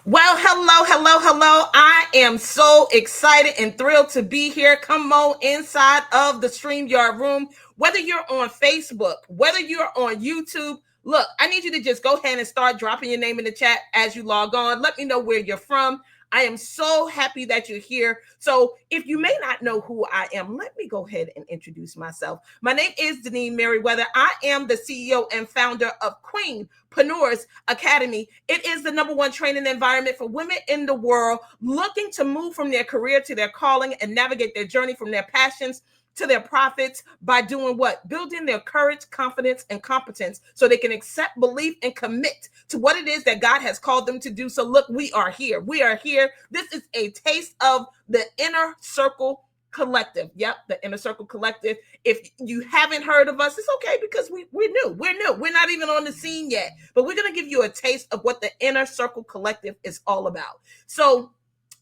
Well, hello, hello, hello. I am so excited and thrilled to be here. Come on inside of the StreamYard room. Whether you're on Facebook, whether you're on YouTube, look, I need you to just go ahead and start dropping your name in the chat as you log on. Let me know where you're from. I am so happy that you're here. So, if you may not know who I am, let me go ahead and introduce myself. My name is Deneen Merriweather. I am the CEO and founder of Queenpreneurs Academy. It is the number one training environment for women in the world looking to move from their career to their calling and navigate their journey from their passions to their profits by doing what? Building their courage, confidence, and competence so they can accept, believe, and commit to what it is that God has called them to do. So, look, we are here. We are here. This is a taste of the Inner Circle Collective. Yep, the Inner Circle Collective. If you haven't heard of us, it's okay because we're new. We're new. We're not even on the scene yet, but we're going to give you a taste of what the Inner Circle Collective is all about. So,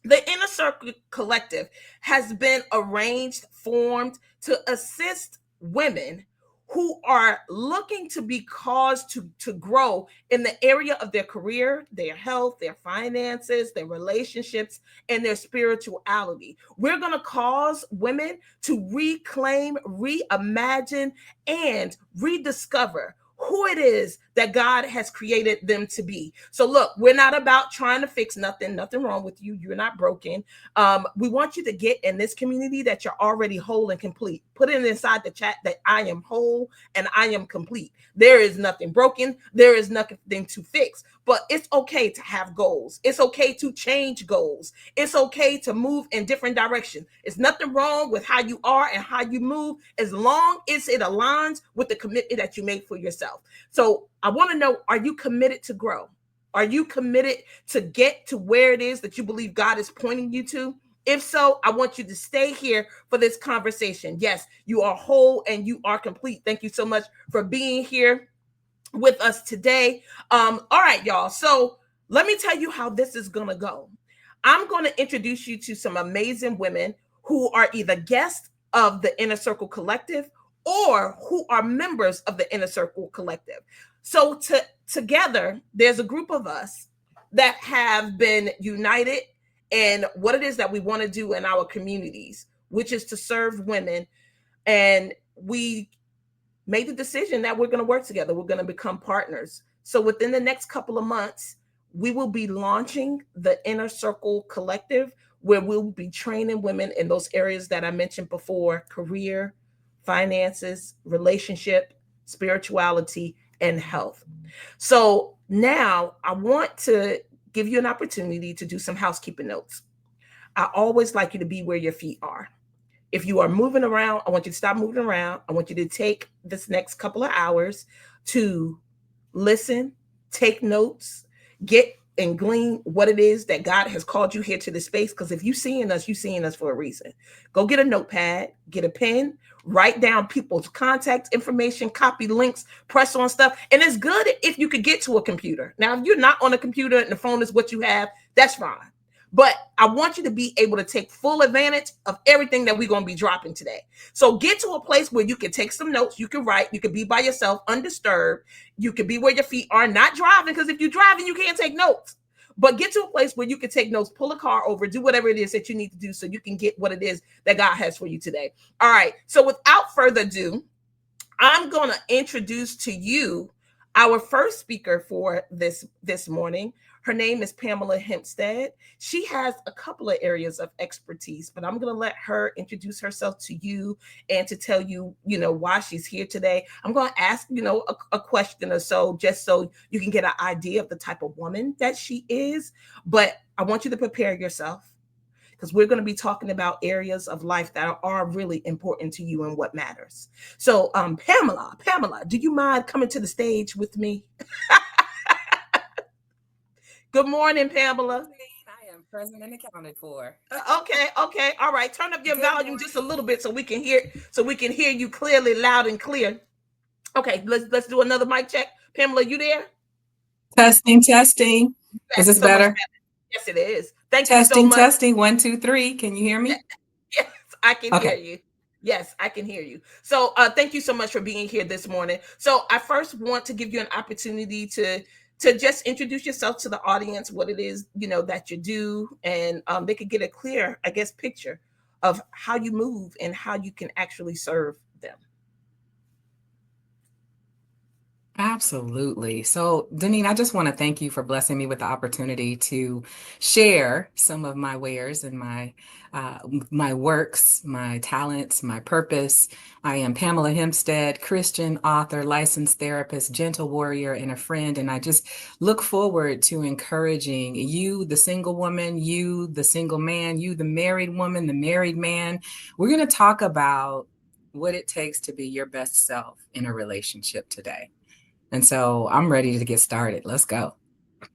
the Inner Circle Collective has been arranged, formed to assist women who are looking to be caused to grow in the area of their career, their health, their finances, their relationships, and their spirituality. We're going to cause women to reclaim, reimagine, and rediscover who it is that God has created them to be. So look, we're not about trying to fix nothing wrong with you. You're not broken. We want you to get in this community that you're already whole and complete. Put it inside the chat that I am whole and I am complete. There is nothing broken. There is nothing to fix, but it's okay to have goals. It's okay to change goals. It's okay to move in different directions. It's nothing wrong with how you are and how you move as long as it aligns with the commitment that you make for yourself. So I want to know, are you committed to grow? Are you committed to get to where it is that you believe God is pointing you to? If so, I want you to stay here for this conversation. Yes, you are whole and you are complete. Thank you so much for being here with us today. All right, y'all. So let me tell you how this is going to go. I'm going to introduce you to some amazing women who are either guests of the Inner Circle Collective or who are members of the Inner Circle Collective. So together, there's a group of us that have been united in what it is that we want to do in our communities, which is to serve women. And we made the decision that we're going to work together. We're going to become partners. So within the next couple of months, we will be launching the Inner Circle Collective, where we'll be training women in those areas that I mentioned before: career, finances, relationship, spirituality, and health. So now I want to give you an opportunity to do some housekeeping notes. I always like you to be where your feet are. If you are moving around, I want you to stop moving around. I want you to take this next couple of hours to listen, take notes, get and glean what it is that God has called you here to the space. Because if you're seeing us for a reason. Go get a notepad, get a pen, write down people's contact information, copy links, press on stuff. And it's good if you could get to a computer. Now, if you're not on a computer and the phone is what you have, that's fine. But I want you to be able to take full advantage of everything that we're going to be dropping today. So get to a place where you can take some notes, you can write, you can be by yourself, undisturbed. You can be where your feet are, not driving, because if you're driving, you can't take notes. But get to a place where you can take notes, pull a car over, do whatever it is that you need to do so you can get what it is that God has for you today. All right. So without further ado, I'm going to introduce to you our first speaker for this morning. Her name is Pamela Hempstead. She has a couple of areas of expertise, but I'm going to let her introduce herself to you and to tell you, why she's here today. I'm going to ask, a question or so, just so you can get an idea of the type of woman that she is. But I want you to prepare yourself, because we're going to be talking about areas of life that are really important to you and what matters. So, Pamela, do you mind coming to the stage with me? Good morning, Pamela. I am present and accounted for. Okay. All right. Turn up your volume just a little bit so we can hear you clearly, loud and clear. Okay, let's do another mic check. Pamela, you there? Testing. Is Yes, this so much better? better. Yes, it is. Thank you so much. Testing. 1, 2, 3. Can you hear me? Yes, I can hear Okay. you. Yes, I can hear you. So thank you so much for being here this morning. So I first want to give you an opportunity to to just introduce yourself to the audience, what it is, that you do, and they could get a clear, I guess, picture of how you move and how you can actually serve them. Absolutely. So, Deneen, I just want to thank you for blessing me with the opportunity to share some of my wares and uh, my works, my talents, my purpose. I am Pamela Hempstead, Christian author, licensed therapist, gentle warrior, and a friend. And I just look forward to encouraging you, the single woman, you, the single man, you, the married woman, the married man. We're going to talk about what it takes to be your best self in a relationship today. And so I'm ready to get started. Let's go.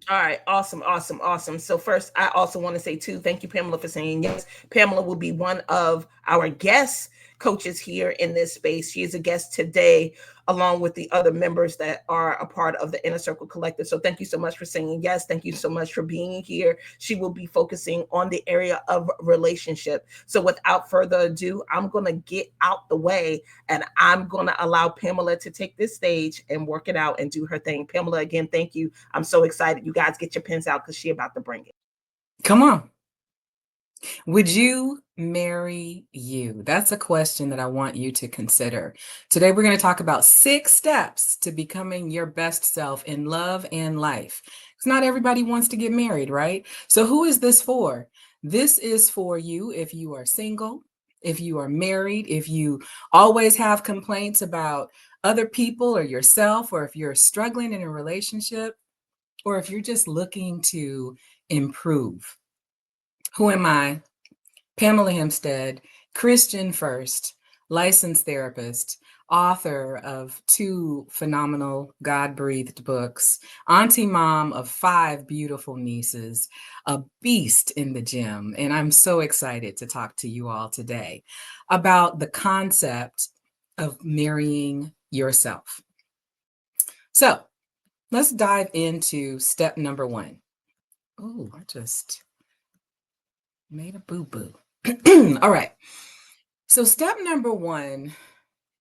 All right, awesome, awesome, awesome. So first, I also want to say too, thank you, Pamela, for saying yes. Pamela will be one of our guest coaches here in this space. She is a guest today, along with the other members that are a part of the Inner Circle Collective. So thank you so much for saying yes. Thank you so much for being here. She will be focusing on the area of relationship. So without further ado, I'm going to get out the way and I'm going to allow Pamela to take this stage and work it out and do her thing. Pamela, again, thank you. I'm so excited. You guys get your pens out because she's about to bring it. Come on. Would you marry you? That's a question that I want you to consider. Today, we're going to talk about 6 steps to becoming your best self in love and life. Because not everybody wants to get married, right? So who is this for? This is for you if you are single, if you are married, if you always have complaints about other people or yourself, or if you're struggling in a relationship, or if you're just looking to improve. Who am I? Pamela Hempstead, Christian first, licensed therapist, author of 2 phenomenal God-breathed books, auntie mom of 5 beautiful nieces, a beast in the gym. And I'm so excited to talk to you all today about the concept of marrying yourself. So let's dive into step number 1. Oh, I just made a boo-boo. All right. So step number 1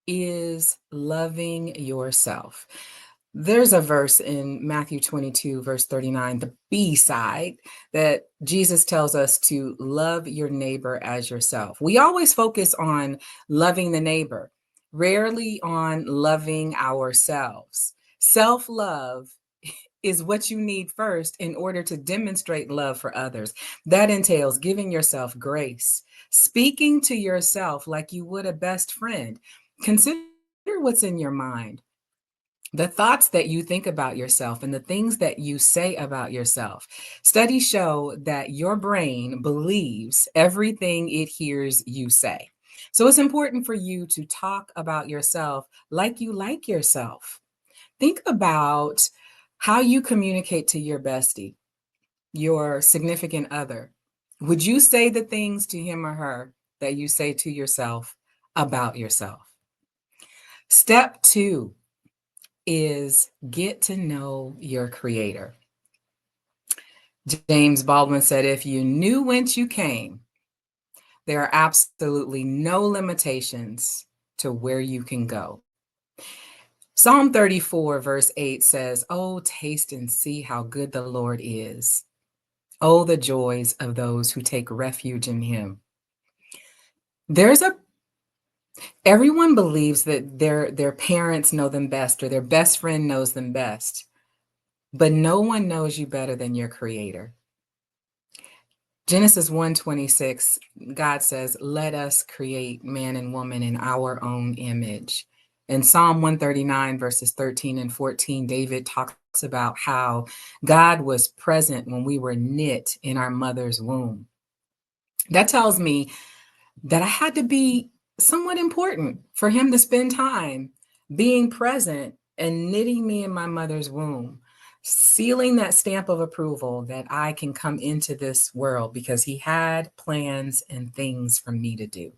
is loving yourself. There's a verse in Matthew 22, verse 39, the B side, that Jesus tells us to love your neighbor as yourself. We always focus on loving the neighbor, rarely on loving ourselves. Self-love is what you need first in order to demonstrate love for others. That entails giving yourself grace, speaking to yourself like you would a best friend. Consider what's in your mind, the thoughts that you think about yourself, and the things that you say about yourself. Studies show that your brain believes everything it hears you say. So it's important for you to talk about yourself like you like yourself. Think about how you communicate to your bestie, your significant other. Would you say the things to him or her that you say to yourself about yourself? Step 2 is get to know your creator. James Baldwin said, if you knew whence you came, there are absolutely no limitations to where you can go. Psalm 34, verse 8 says, oh, taste and see how good the Lord is. Oh, the joys of those who take refuge in him. Everyone believes that their parents know them best, or their best friend knows them best, but no one knows you better than your creator. Genesis 1:26, God says, let us create man and woman in our own image. In Psalm 139, verses 13 and 14, David talks about how God was present when we were knit in our mother's womb. That tells me that I had to be somewhat important for him to spend time being present and knitting me in my mother's womb, sealing that stamp of approval that I can come into this world because he had plans and things for me to do.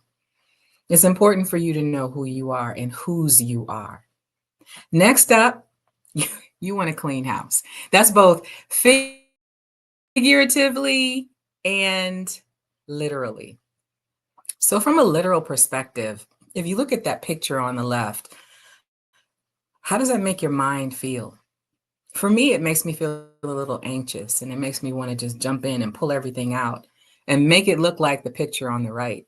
It's important for you to know who you are and whose you are. Next up, you want to clean house. That's both figuratively and literally. So from a literal perspective, if you look at that picture on the left, how does that make your mind feel? For me, it makes me feel a little anxious, and it makes me want to just jump in and pull everything out and make it look like the picture on the right.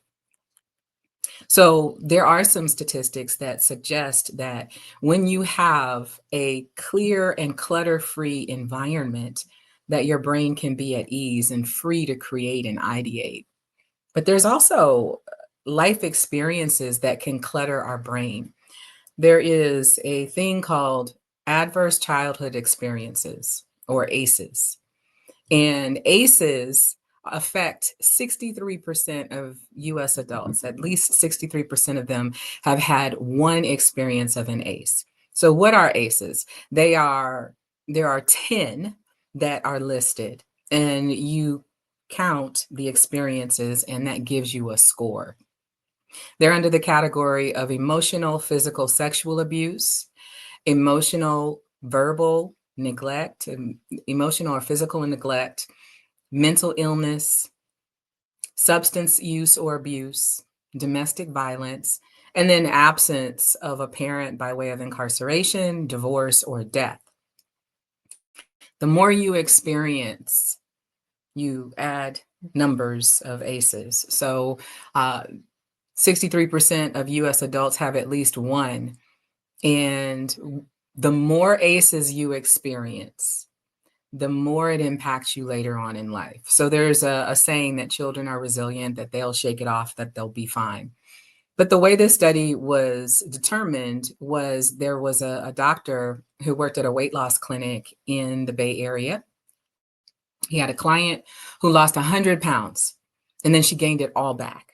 So there are some statistics that suggest that when you have a clear and clutter-free environment, that your brain can be at ease and free to create and ideate. But there's also life experiences that can clutter our brain. There is a thing called adverse childhood experiences, or ACEs. And ACEs affect 63% of US adults. At least 63% of them have had one experience of an ACE. So what are ACEs? There are 10 that are listed, and you count the experiences, and that gives you a score. They're under the category of emotional, physical, sexual abuse, emotional, verbal neglect, emotional or physical neglect, mental illness, substance use or abuse, domestic violence, and then absence of a parent by way of incarceration, divorce, or death. The more you experience, you add numbers of ACEs. So 63% of US adults have at least one. And the more ACEs you experience, the more it impacts you later on in life. So there's a saying that children are resilient, that they'll shake it off, that they'll be fine. But the way this study was determined was there was a doctor who worked at a weight loss clinic in the Bay Area. He had a client who lost 100 pounds, and then she gained it all back.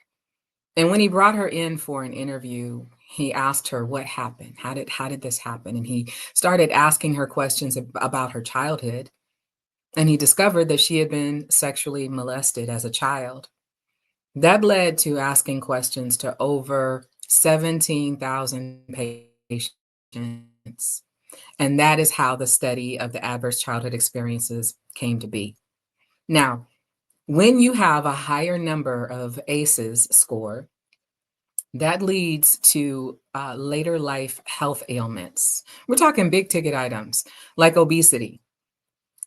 And when he brought her in for an interview, he asked her what happened. How did this happen? And he started asking her questions about her childhood. And he discovered that she had been sexually molested as a child. That led to asking questions to over 17,000 patients. And that is how the study of the adverse childhood experiences came to be. Now, when you have a higher number of ACEs score, that leads to later life health ailments. We're talking big ticket items like obesity,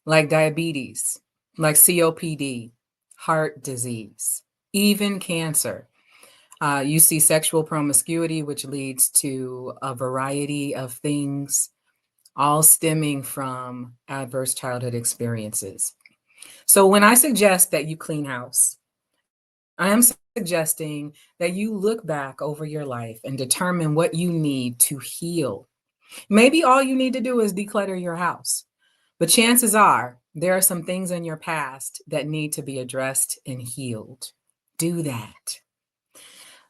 like diabetes, like COPD, heart disease, even cancer. You see sexual promiscuity, which leads to a variety of things, all stemming from adverse childhood experiences. So when I suggest that you clean house, I am suggesting that you look back over your life and determine what you need to heal. Maybe all you need to do is declutter your house, but chances are there are some things in your past that need to be addressed and healed. Do that.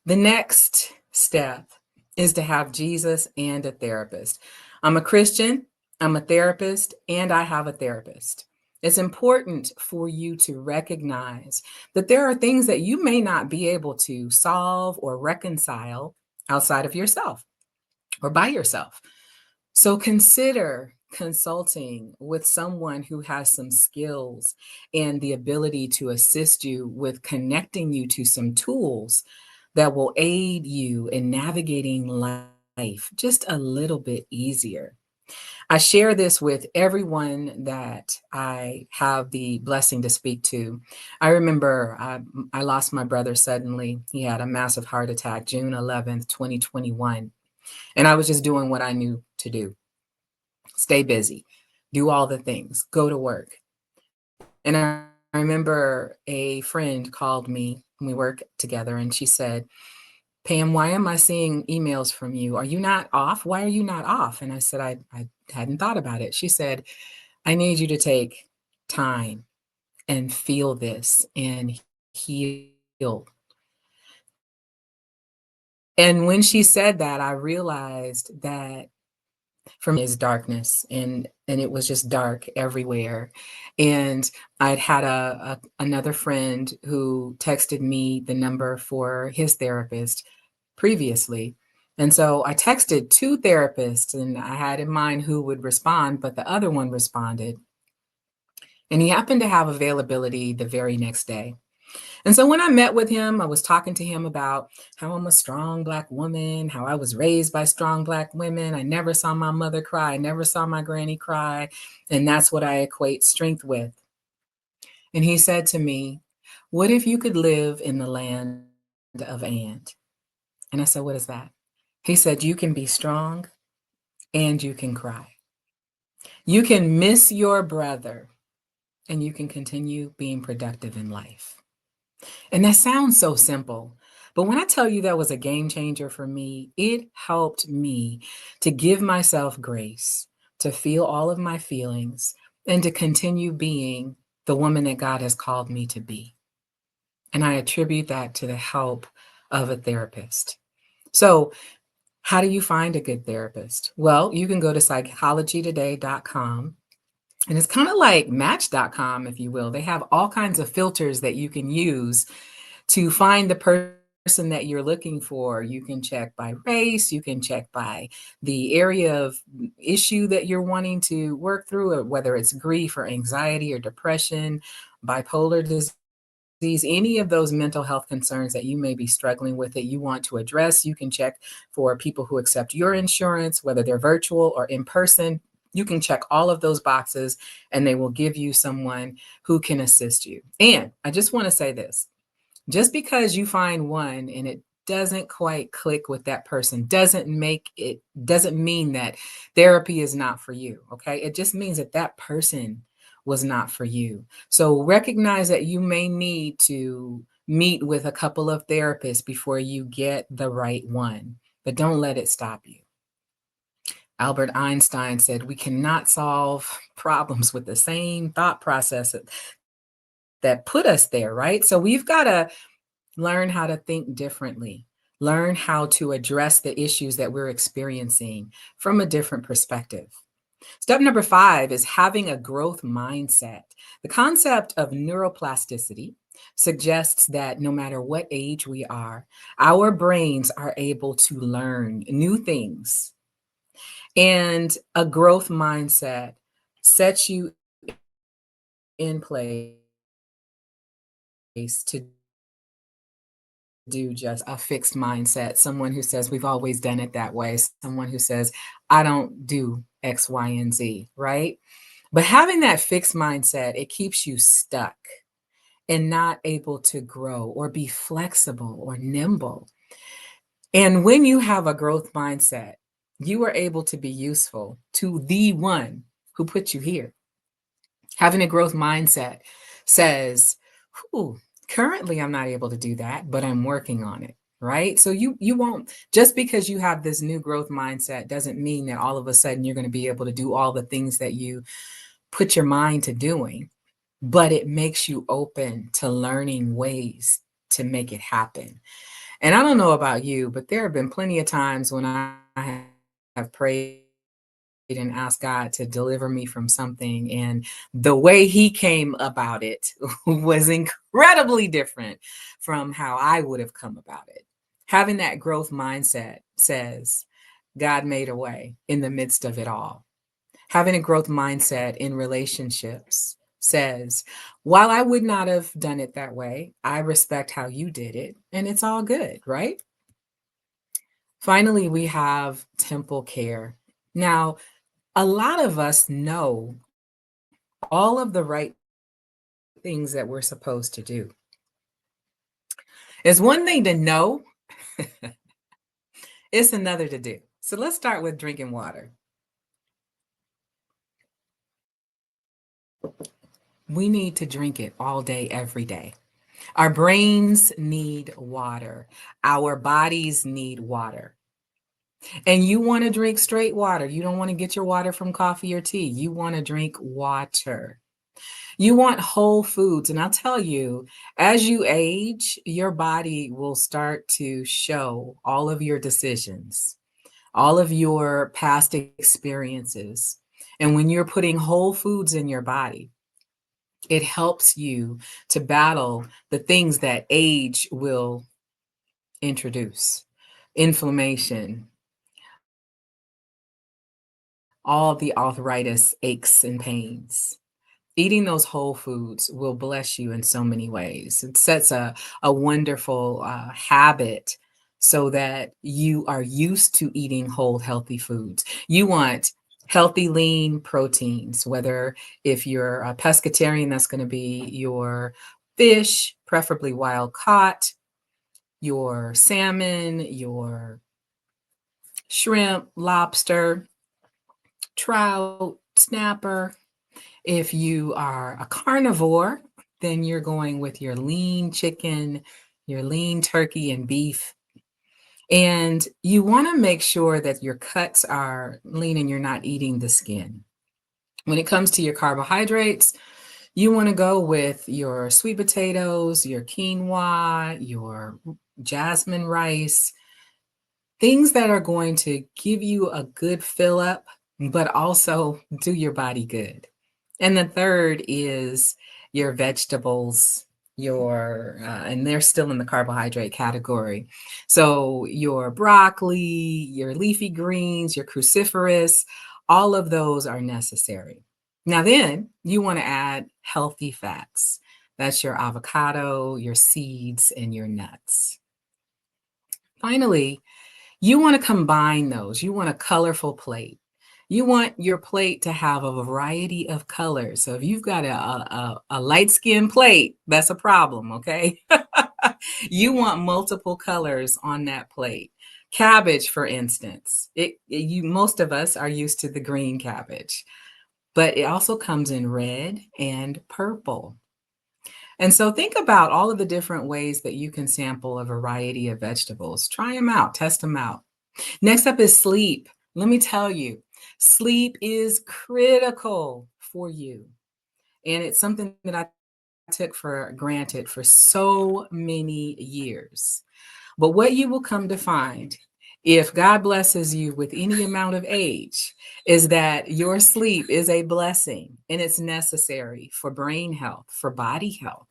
The next step is to have Jesus and a therapist. I'm a Christian, I'm a therapist, and I have a therapist. It's important for you to recognize that there are things that you may not be able to solve or reconcile outside of yourself or by yourself. So consider consulting with someone who has some skills and the ability to assist you with connecting you to some tools that will aid you in navigating life just a little bit easier. I share this with everyone that I have the blessing to speak to. I remember I lost my brother suddenly. He had a massive heart attack, June 11th, 2021. And I was just doing what I knew to do. Stay busy, do all the things, go to work. And I remember a friend called me, we work together, and she said, Pam, why am I seeing emails from you? Are you not off? Why are you not off? And I said, I hadn't thought about it. She said, I need you to take time and feel this and heal. And when she said that, I realized that for me is darkness, and it was just dark everywhere. And I'd had another friend who texted me the number for his therapist previously. And so I texted two therapists, and I had in mind who would respond, but the other one responded. And he happened to have availability the very next day. And so when I met with him, I was talking to him about how I'm a strong Black woman, how I was raised by strong Black women. I never saw my mother cry, I never saw my granny cry. And that's what I equate strength with. And he said to me, "What if you could live in the land of and?" And I said, "What is that?" He said, "You can be strong and you can cry. You can miss your brother and you can continue being productive in life." And that sounds so simple. But when I tell you that was a game changer for me, it helped me to give myself grace, to feel all of my feelings, and to continue being the woman that God has called me to be. And I attribute that to the help of a therapist. So, how do you find a good therapist? Well, you can go to psychologytoday.com. And it's kind of like match.com, if you will. They have all kinds of filters that you can use to find the person that you're looking for. You can check by race, you can check by the area of issue that you're wanting to work through, or whether it's grief or anxiety or depression, bipolar disease, any of those mental health concerns that you may be struggling with that you want to address. You can check for people who accept your insurance, whether they're virtual or in person. You can check all of those boxes and they will give you someone who can assist you. And I just want to say this: just because you find one and it doesn't quite click with that person doesn't mean that therapy is not for you. Okay, it just means that that person was not for you. So recognize that you may need to meet with a couple of therapists before you get the right one, but don't let it stop you. Albert Einstein said we cannot solve problems with the same thought process that put us there, right? So we've got to learn how to think differently, learn how to address the issues that we're experiencing from a different perspective. Step number 5 is having a growth mindset. The concept of neuroplasticity suggests that no matter what age we are, our brains are able to learn new things. And a growth mindset sets you in place to do just a fixed mindset, someone who says we've always done it that way, someone who says I don't do X, Y, and Z, right? But having that fixed mindset, it keeps you stuck and not able to grow or be flexible or nimble. And when you have a growth mindset, you are able to be useful to the one who put you here. Having a growth mindset says, "Ooh, currently I'm not able to do that, but I'm working on it." Right? So you won't, just because you have this new growth mindset doesn't mean that all of a sudden you're going to be able to do all the things that you put your mind to doing, but it makes you open to learning ways to make it happen. And I don't know about you, but there have been plenty of times when I have prayed and asked God to deliver me from something. And the way He came about it was incredibly different from how I would have come about it. Having that growth mindset says, God made a way in the midst of it all. Having a growth mindset in relationships says, while I would not have done it that way, I respect how you did it, and it's all good, right? Finally, we have temple care. Now, a lot of us know all of the right things that we're supposed to do. It's one thing to know, it's another to do. So let's start with drinking water. We need to drink it all day, every day. Our brains need water. Our bodies need water. And you want to drink straight water. You don't want to get your water from coffee or tea. You want to drink water. You want whole foods. And I'll tell you, as you age, your body will start to show all of your decisions, all of your past experiences. And when you're putting whole foods in your body, it helps you to battle the things that age will introduce: inflammation, all the arthritis, aches, and pains. Eating those whole foods will bless you in so many ways. It sets a wonderful habit so that you are used to eating whole, healthy foods. You want healthy, lean proteins, whether if you're a pescatarian, that's going to be your fish, preferably wild caught, your salmon, your shrimp, lobster, trout, snapper. If you are a carnivore, then you're going with your lean chicken, your lean turkey and beef. And you want to make sure that your cuts are lean and you're not eating the skin. When it comes to your carbohydrates, you want to go with your sweet potatoes, your quinoa, your jasmine rice, things that are going to give you a good fill up, but also do your body good. And the third is your vegetables, and they're still in the carbohydrate category. So your broccoli, your leafy greens, your cruciferous, all of those are necessary. Now, then you want to add healthy fats. That's your avocado, your seeds, and your nuts. Finally, you want to combine those. You want a colorful plate. You want your plate to have a variety of colors. So if you've got a light skin plate, that's a problem, okay? You want multiple colors on that plate. Cabbage, for instance, most of us are used to the green cabbage, but it also comes in red and purple. And so think about all of the different ways that you can sample a variety of vegetables. Try them out, test them out. Next up is sleep. Let me tell you, sleep is critical for you. And it's something that I took for granted for so many years. But what you will come to find, if God blesses you with any amount of age, is that your sleep is a blessing and it's necessary for brain health, for body health.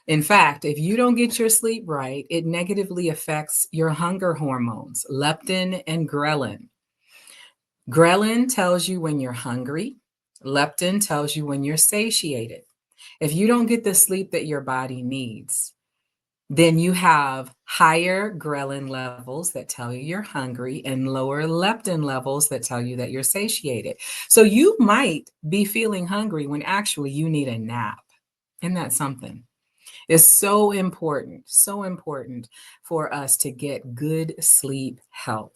In fact, if you don't get your sleep right, it negatively affects your hunger hormones, leptin and ghrelin. Ghrelin tells you when you're hungry, leptin tells you when you're satiated. If you don't get the sleep that your body needs, then you have higher ghrelin levels that tell you you're hungry and lower leptin levels that tell you that you're satiated. So you might be feeling hungry when actually you need a nap. Isn't that something? It's so important for us to get good sleep health.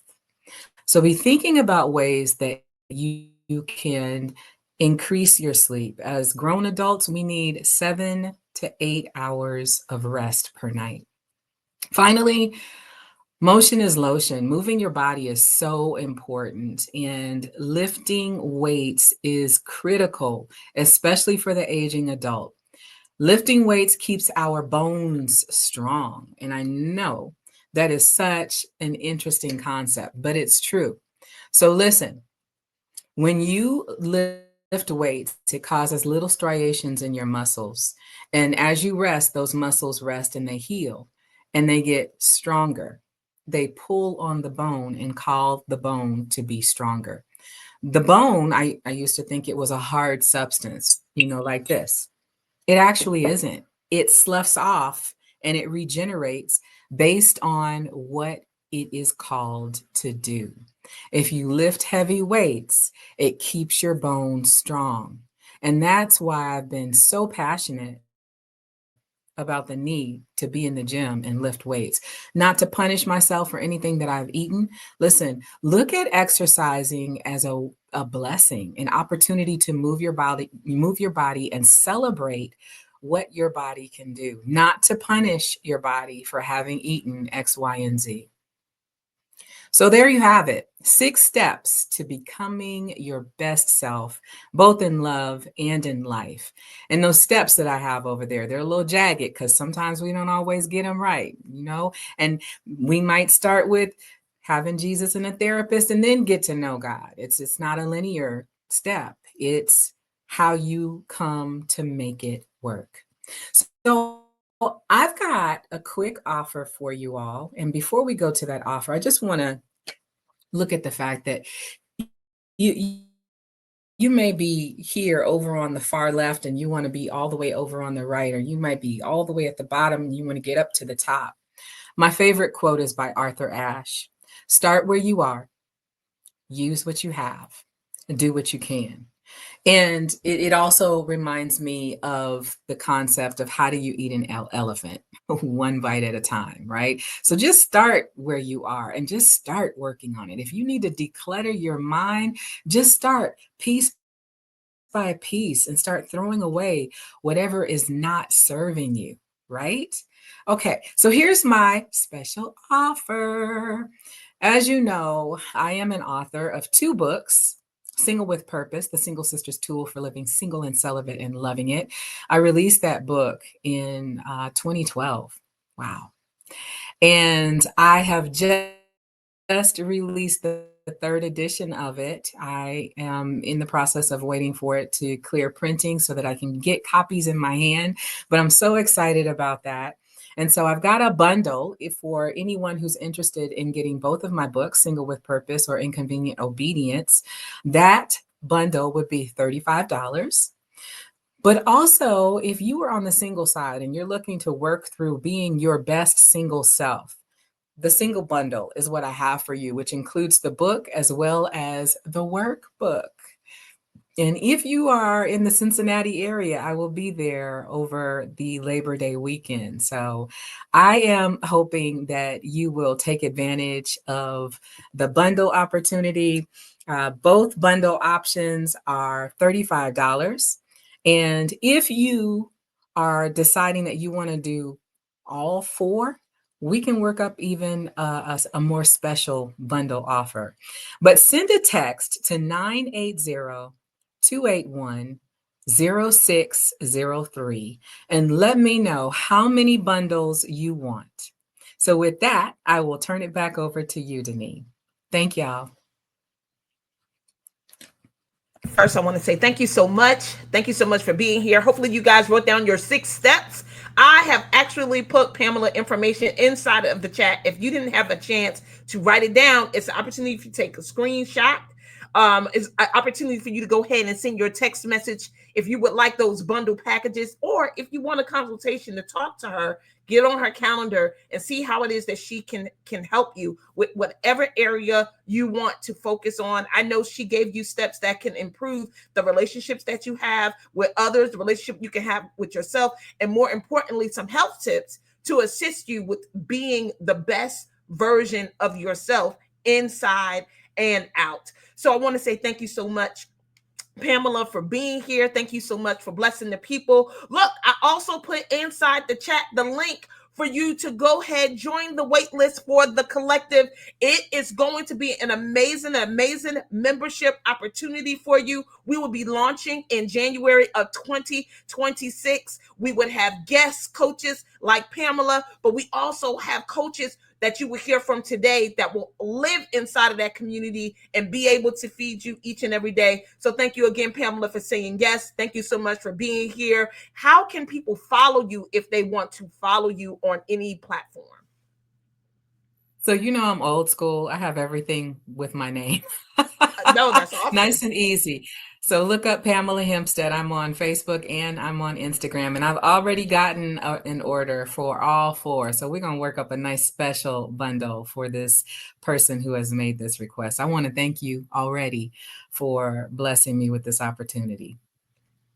So be thinking about ways that you can increase your sleep. As grown adults, we need 7 to 8 hours of rest per night. Finally, motion is lotion. Moving your body is so important, and lifting weights is critical, especially for the aging adult. Lifting weights keeps our bones strong. And I know that is such an interesting concept, but it's true. So listen, when you lift weights, it causes little striations in your muscles. And as you rest, those muscles rest and they heal and they get stronger. They pull on the bone and cause the bone to be stronger. The bone, I used to think it was a hard substance, like this. It actually isn't. It sloughs off and it regenerates based on what it is called to do. If you lift heavy weights, it keeps your bones strong. And that's why I've been so passionate about the need to be in the gym and lift weights, not to punish myself for anything that I've eaten. Listen, look at exercising as a blessing, an opportunity to move your body and celebrate what your body can do, not to punish your body for having eaten X, Y, and Z. So there you have it. 6 steps to becoming your best self, both in love and in life. And those steps that I have over there, they're a little jagged because sometimes we don't always get them right, and we might start with having Jesus and a therapist and then get to know God. It's not a linear step. It's how you come to make it work. So I've got a quick offer for you all. And before we go to that offer, I just want to look at the fact that you You may be here over on the far left and you want to be all the way over on the right, or you might be all the way at the bottom and you want to get up to the top. My favorite quote is by Arthur Ashe. Start where you are, use what you have, and do what you can. And it also reminds me of the concept of how do you eat an elephant? One bite at a time, right? So just start where you are and just start working on it. If you need to declutter your mind, just start piece by piece and start throwing away whatever is not serving you, right? Okay, so here's my special offer. As you know, I am an author of 2 books. Single with Purpose, The Single Sister's Tool for Living Single and Celibate and Loving It. I released that book in 2012. Wow. And I have just released the 3rd edition of it. I am in the process of waiting for it to clear printing so that I can get copies in my hand, but I'm so excited about that. And so I've got a bundle for anyone who's interested in getting both of my books, Single with Purpose or Inconvenient Obedience. That bundle would be $35. But also, if you are on the single side and you're looking to work through being your best single self, the single bundle is what I have for you, which includes the book as well as the workbook. And if you are in the Cincinnati area, I will be there over the Labor Day weekend. So I am hoping that you will take advantage of the bundle opportunity. Both bundle options are $35. And if you are deciding that you want to do all 4, we can work up even a more special bundle offer. But send a text to 980-281-0603 and let me know how many bundles you want. So with that, I will turn it back over to you, Denise. Thank y'all. First, I want to say thank you so much. Thank you so much for being here. Hopefully, you guys wrote down your 6 steps. I have actually put Pamela information inside of the chat. If you didn't have a chance to write it down, it's an opportunity for you to take a screenshot. It's an opportunity for you to go ahead and send your text message if you would like those bundle packages, or if you want a consultation to talk to her, get on her calendar and see how it is that she can help you with whatever area you want to focus on. I know she gave you steps that can improve the relationships that you have with others, the relationship you can have with yourself, and more importantly, some health tips to assist you with being the best version of yourself inside and out. So I want to say thank you so much, Pamela, for being here. Thank you so much for blessing the people. Look, I also put inside the chat the link for you to go ahead, join the wait list for the collective. It is going to be an amazing membership opportunity for you. We will be launching in January of 2026. We would have guest coaches like Pamela, but we also have coaches that you will hear from today that will live inside of that community and be able to feed you each and every day. So thank you again, Pamela, for saying yes. Thank you so much for being here. How can people follow you if they want to follow you on any platform? So, I'm old school. I have everything with my name. No, that's awesome. Nice and easy. So look up Pamela Hempstead. I'm on Facebook and I'm on Instagram, and I've already gotten an order for all 4. So we're going to work up a nice special bundle for this person who has made this request. I want to thank you already for blessing me with this opportunity.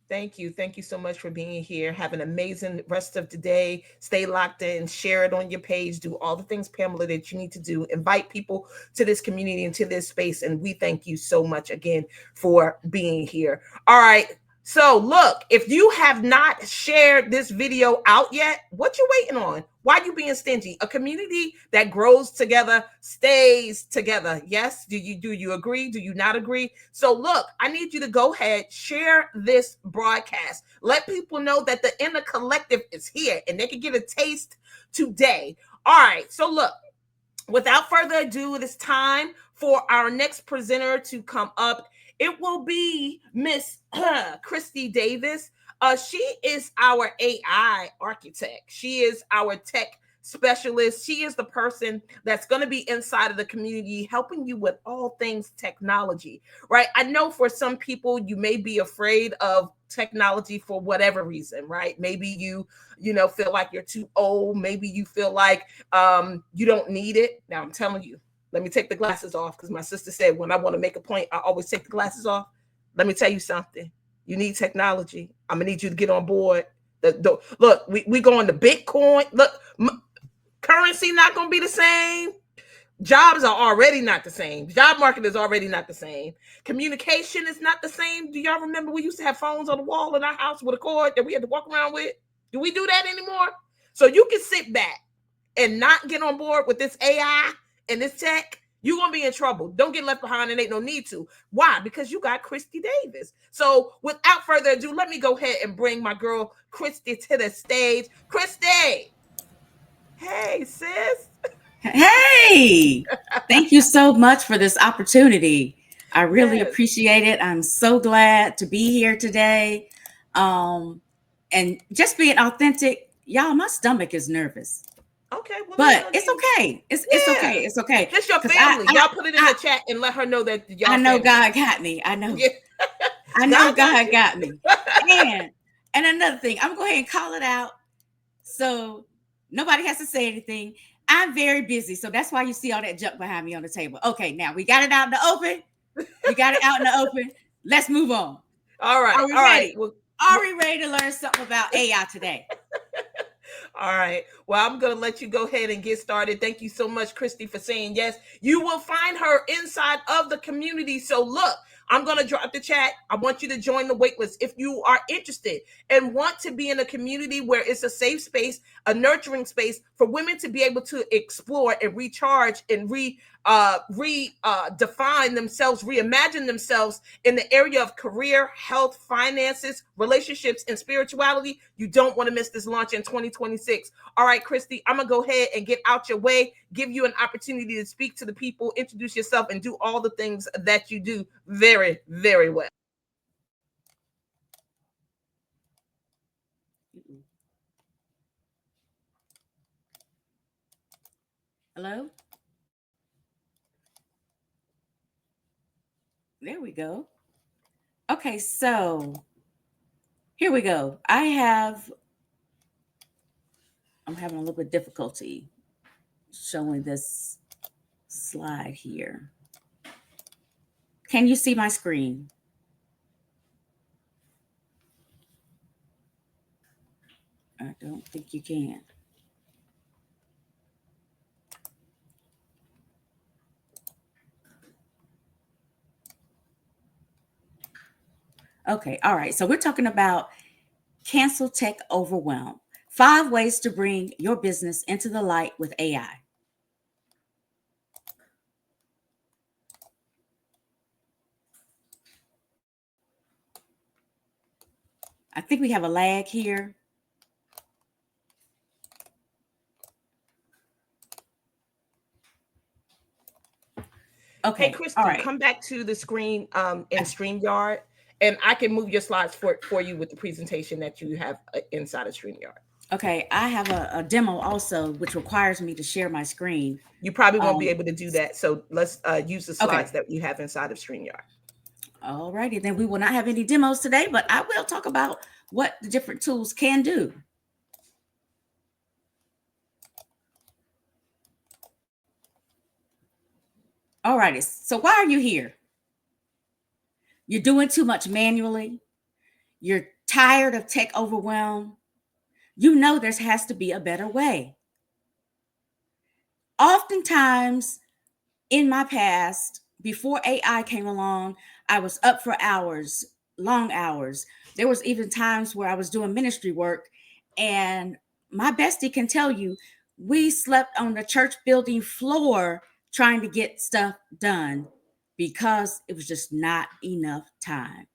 Thank you. Thank you so much for being here. Have an amazing rest of the day. Stay locked in, share it on your page, do all the things, Pamela, that you need to do. Invite people to this community and to this space. And we thank you so much again for being here. All right. So look, if you have not shared this video out yet, what you waiting on? Why are you being stingy? A community that grows together stays together. Yes. Do you agree? Do you not agree? So look, I need you to go ahead, share this broadcast. Let people know that the Inner Collective is here and they can get a taste today. All right. So look, without further ado, it is time for our next presenter to come up. It will be Miss Christy Davis. She is our AI architect. She is our tech specialist. She is the person that's going to be inside of the community helping you with all things technology, right? I know for some people you may be afraid of technology for whatever reason, right? Maybe you know, feel like you're too old. Maybe you feel like you don't need it. Now I'm telling you, let me take the glasses off, because my sister said when I want to make a point, I always take the glasses off. Let me tell you something. You need technology. I'm gonna need you to get on board. Look, we going to Bitcoin. Look, currency not gonna be the same. Jobs are already not the same. Job market is already not the same. Communication is not the same. Do y'all remember we used to have phones on the wall in our house with a cord that we had to walk around with? Do we do that anymore? So you can sit back and not get on board with this AI and this tech, you're going to be in trouble. Don't get left behind, and ain't no need to. Why? Because you got Christy Davis. So without further ado, let me go ahead and bring my girl Christy to the stage. Christy! Hey, sis. Hey, thank you so much for this opportunity. I really Yes. appreciate it. I'm so glad to be here today. And just being authentic, y'all, my stomach is nervous. Okay, well, But it's okay. It's okay. It's okay. Just your 'Cause family. Y'all put it in the chat and let her know that y'all I know family. God got me. I know. Yeah. I know God God got me. And another thing, I'm going to go ahead and call it out so nobody has to say anything. I'm very busy, so that's why you see all that junk behind me on the table. Okay, now we got it out in the open. We got it out in the open. Let's move on. All right. Are we all ready? right. Well, Are we ready to learn something about AI today? all right. Well, I'm going to let you go ahead and get started. Thank you so much, Christy, for saying yes. You will find her inside of the community. So look, I'm going to drop the chat. I want you to join the waitlist if you are interested and want to be in a community where it's a safe space, a nurturing space for women to be able to explore and recharge and redefine themselves, reimagine themselves in the area of career, health, finances, relationships, and spirituality. You don't want to miss this launch in 2026. All right, Christy, I'm going to go ahead and get out your way, give you an opportunity to speak to the people, introduce yourself, and do all the things that you do very, very well. Hello? There we go. Okay, so here we go. I'm having a little bit of difficulty showing this slide here. Can you see my screen? I don't think you can. Okay, all right. So we're talking about cancel tech overwhelm. 5 ways to bring your business into the light with AI. I think we have a lag here. Okay. Hey, Christy, all right. come back to the screen in StreamYard, and I can move your slides for you with the presentation that you have inside of StreamYard. Okay, I have a demo also, which requires me to share my screen. You probably won't be able to do that, so let's use the slides that you have inside of StreamYard. All righty, then we will not have any demos today, but I will talk about what the different tools can do. All righty, so why are you here? You're doing too much manually. You're tired of tech overwhelm. You know there has to be a better way. Oftentimes in my past, before AI came along, I was up for hours, long hours. There was even times where I was doing ministry work, and my bestie can tell you, we slept on the church building floor trying to get stuff done because it was just not enough time.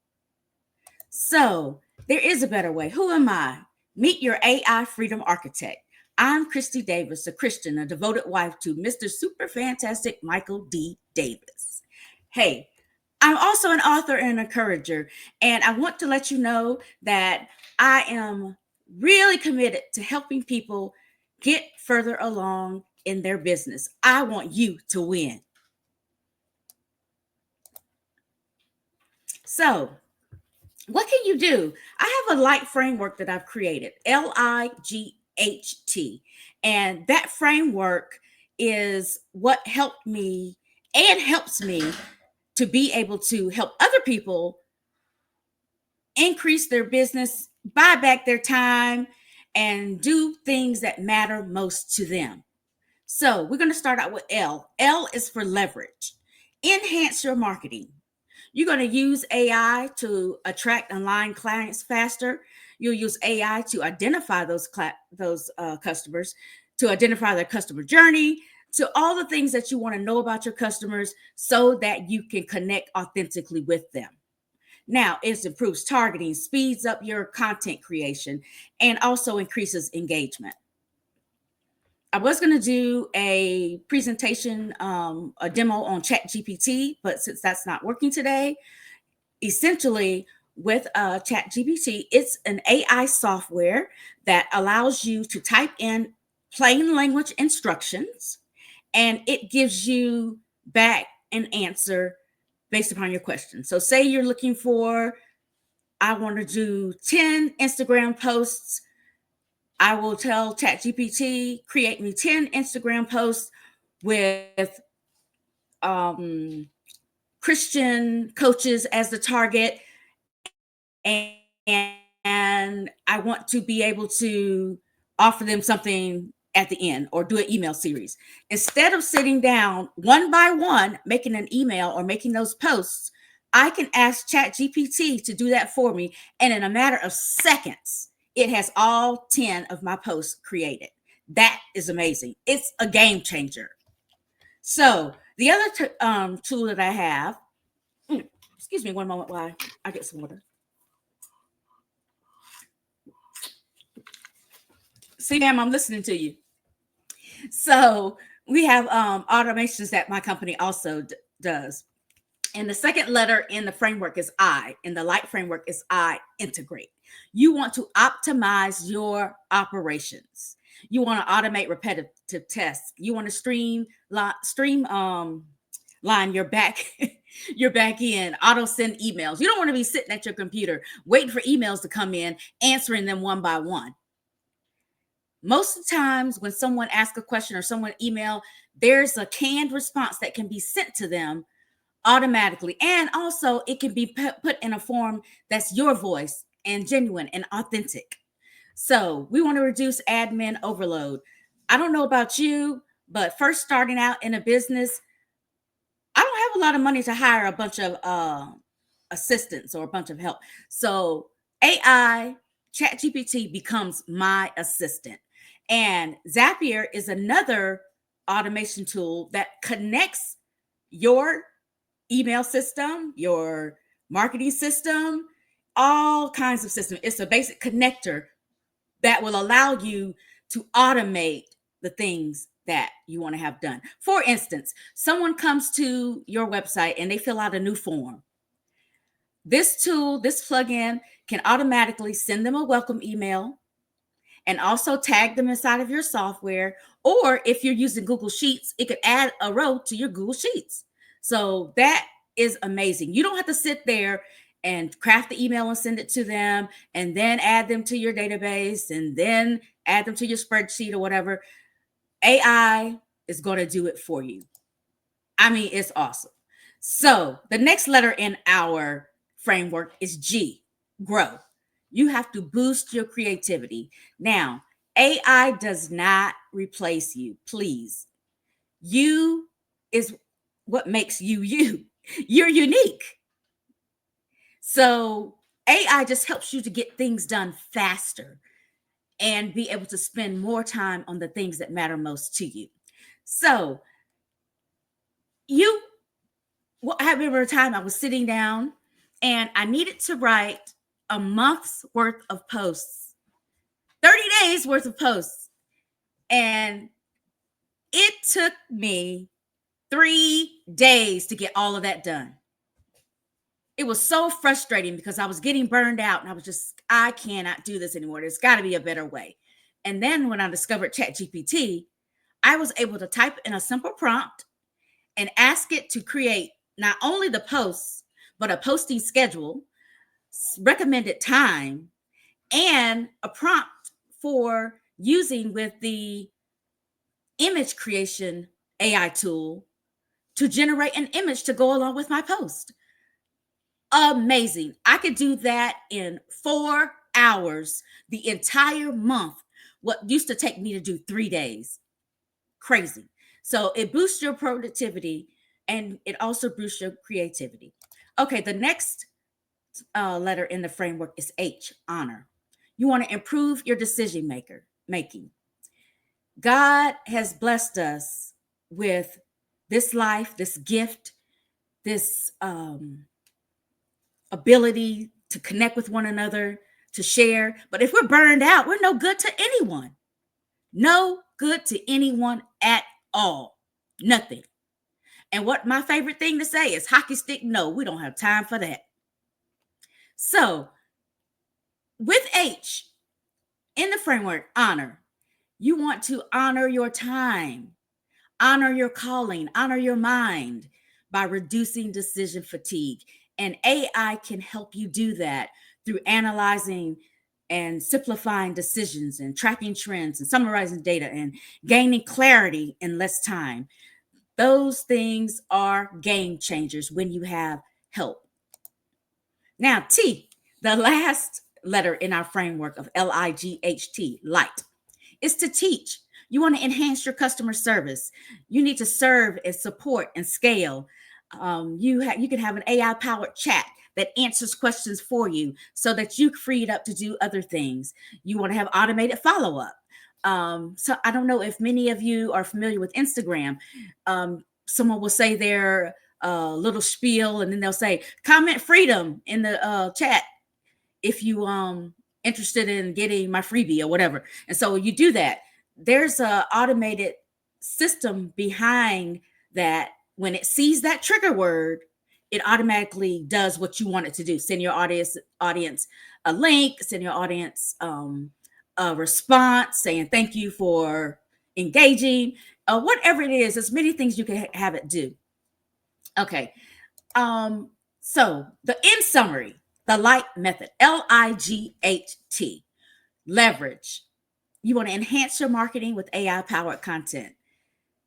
So there is a better way. Who am I? Meet your AI freedom architect. I'm Christy Davis, a Christian, a devoted wife to Mr. Super Fantastic Michael D. Davis. Hey, I'm also an author and an encourager, and I want to let you know that I am really committed to helping people get further along in their business. I want you to win. So, what can you do? I have a light framework that I've created, LIGHT. And that framework is what helped me and helps me to be able to help other people increase their business, buy back their time, and do things that matter most to them. So we're going to start out with L. L is for leverage. Enhance your marketing. You're going to use AI to attract online clients faster. You'll use AI to identify those customers, to identify their customer journey, to all the things that you want to know about your customers so that you can connect authentically with them. Now, it improves targeting, speeds up your content creation, and also increases engagement. I was going to do a presentation, a demo on ChatGPT, but since that's not working today, essentially with ChatGPT, it's an AI software that allows you to type in plain language instructions, and it gives you back an answer based upon your question. So say you're looking for, I want to do 10 Instagram posts. I will tell ChatGPT, create me 10 Instagram posts with Christian coaches as the target. And I want to be able to offer them something at the end or do an email series. Instead of sitting down one by one, making an email or making those posts, I can ask ChatGPT to do that for me. And in a matter of seconds, it has all 10 of my posts created. That is amazing. It's a game changer. So the other tool that I have, excuse me one moment while I get some water. See, ma'am, I'm listening to you. So we have automations that my company also does. And the second letter in the framework is I. In the light framework is I, integrate. You want to optimize your operations. You want to automate repetitive tests. You want to streamline your back end, auto send emails. You don't want to be sitting at your computer waiting for emails to come in, answering them one by one. Most of the times when someone asks a question or someone email, there's a canned response that can be sent to them automatically. And also it can be put in a form that's your voice and genuine and authentic. So we want to reduce admin overload. I don't know about you, but first starting out in a business, I don't have a lot of money to hire a bunch of assistants or a bunch of help. So AI, ChatGPT becomes my assistant. And Zapier is another automation tool that connects your email system, your marketing system, all kinds of systems. It's a basic connector that will allow you to automate the things that you want to have done. For instance, someone comes to your website and they fill out a new form. This tool, this plugin can automatically send them a welcome email and also tag them inside of your software. Or if you're using Google Sheets, it could add a row to your Google Sheets. So that is amazing. You don't have to sit there and craft the email and send it to them and then add them to your database and then add them to your spreadsheet or whatever. AI is going to do it for you. I mean, it's awesome. So the next letter in our framework is G, grow. You have to boost your creativity. Now, AI does not replace you, please. You is what makes you you. You're unique. So AI just helps you to get things done faster and be able to spend more time on the things that matter most to you. So I remember a time I was sitting down and I needed to write a month's worth of posts, 30 days worth of posts. And it took me 3 days to get all of that done. It was so frustrating because I was getting burned out and I was just, I cannot do this anymore. There's got to be a better way. And then when I discovered ChatGPT, I was able to type in a simple prompt and ask it to create not only the posts, but a posting schedule, recommended time, and a prompt for using with the image creation AI tool to generate an image to go along with my post. Amazing. I could do that in 4 hours the entire month, what used to take me to do 3 days. Crazy. So it boosts your productivity and it also boosts your creativity. Okay, the next letter in the framework is H, honor. You want to improve your decision making. God has blessed us with this life, this gift, this ability to connect with one another, to share. But if we're burned out, we're no good to anyone. No good to anyone at all. Nothing. And what my favorite thing to say is hockey stick, no, we don't have time for that. So with H in the framework, honor, you want to honor your time, honor your calling, honor your mind by reducing decision fatigue. And AI can help you do that through analyzing and simplifying decisions and tracking trends and summarizing data and gaining clarity in less time. Those things are game changers when you have help. Now, T, the last letter in our framework of LIGHT, light, is to teach. You want to enhance your customer service. You need to serve and support and scale. You can have an AI-powered chat that answers questions for you so that you free it up to do other things. You want to have automated follow-up. So I don't know if many of you are familiar with Instagram. Someone will say their little spiel, and then they'll say comment freedom in the chat if you interested in getting my freebie or whatever. And so you do that. There's an automated system behind that. When it sees that trigger word, it automatically does what you want it to do. Send your audience a link, send your audience a response saying thank you for engaging, whatever it is. There's many things you can have it do. Okay. So in summary, the light method, LIGHT, leverage. You want to enhance your marketing with AI-powered content.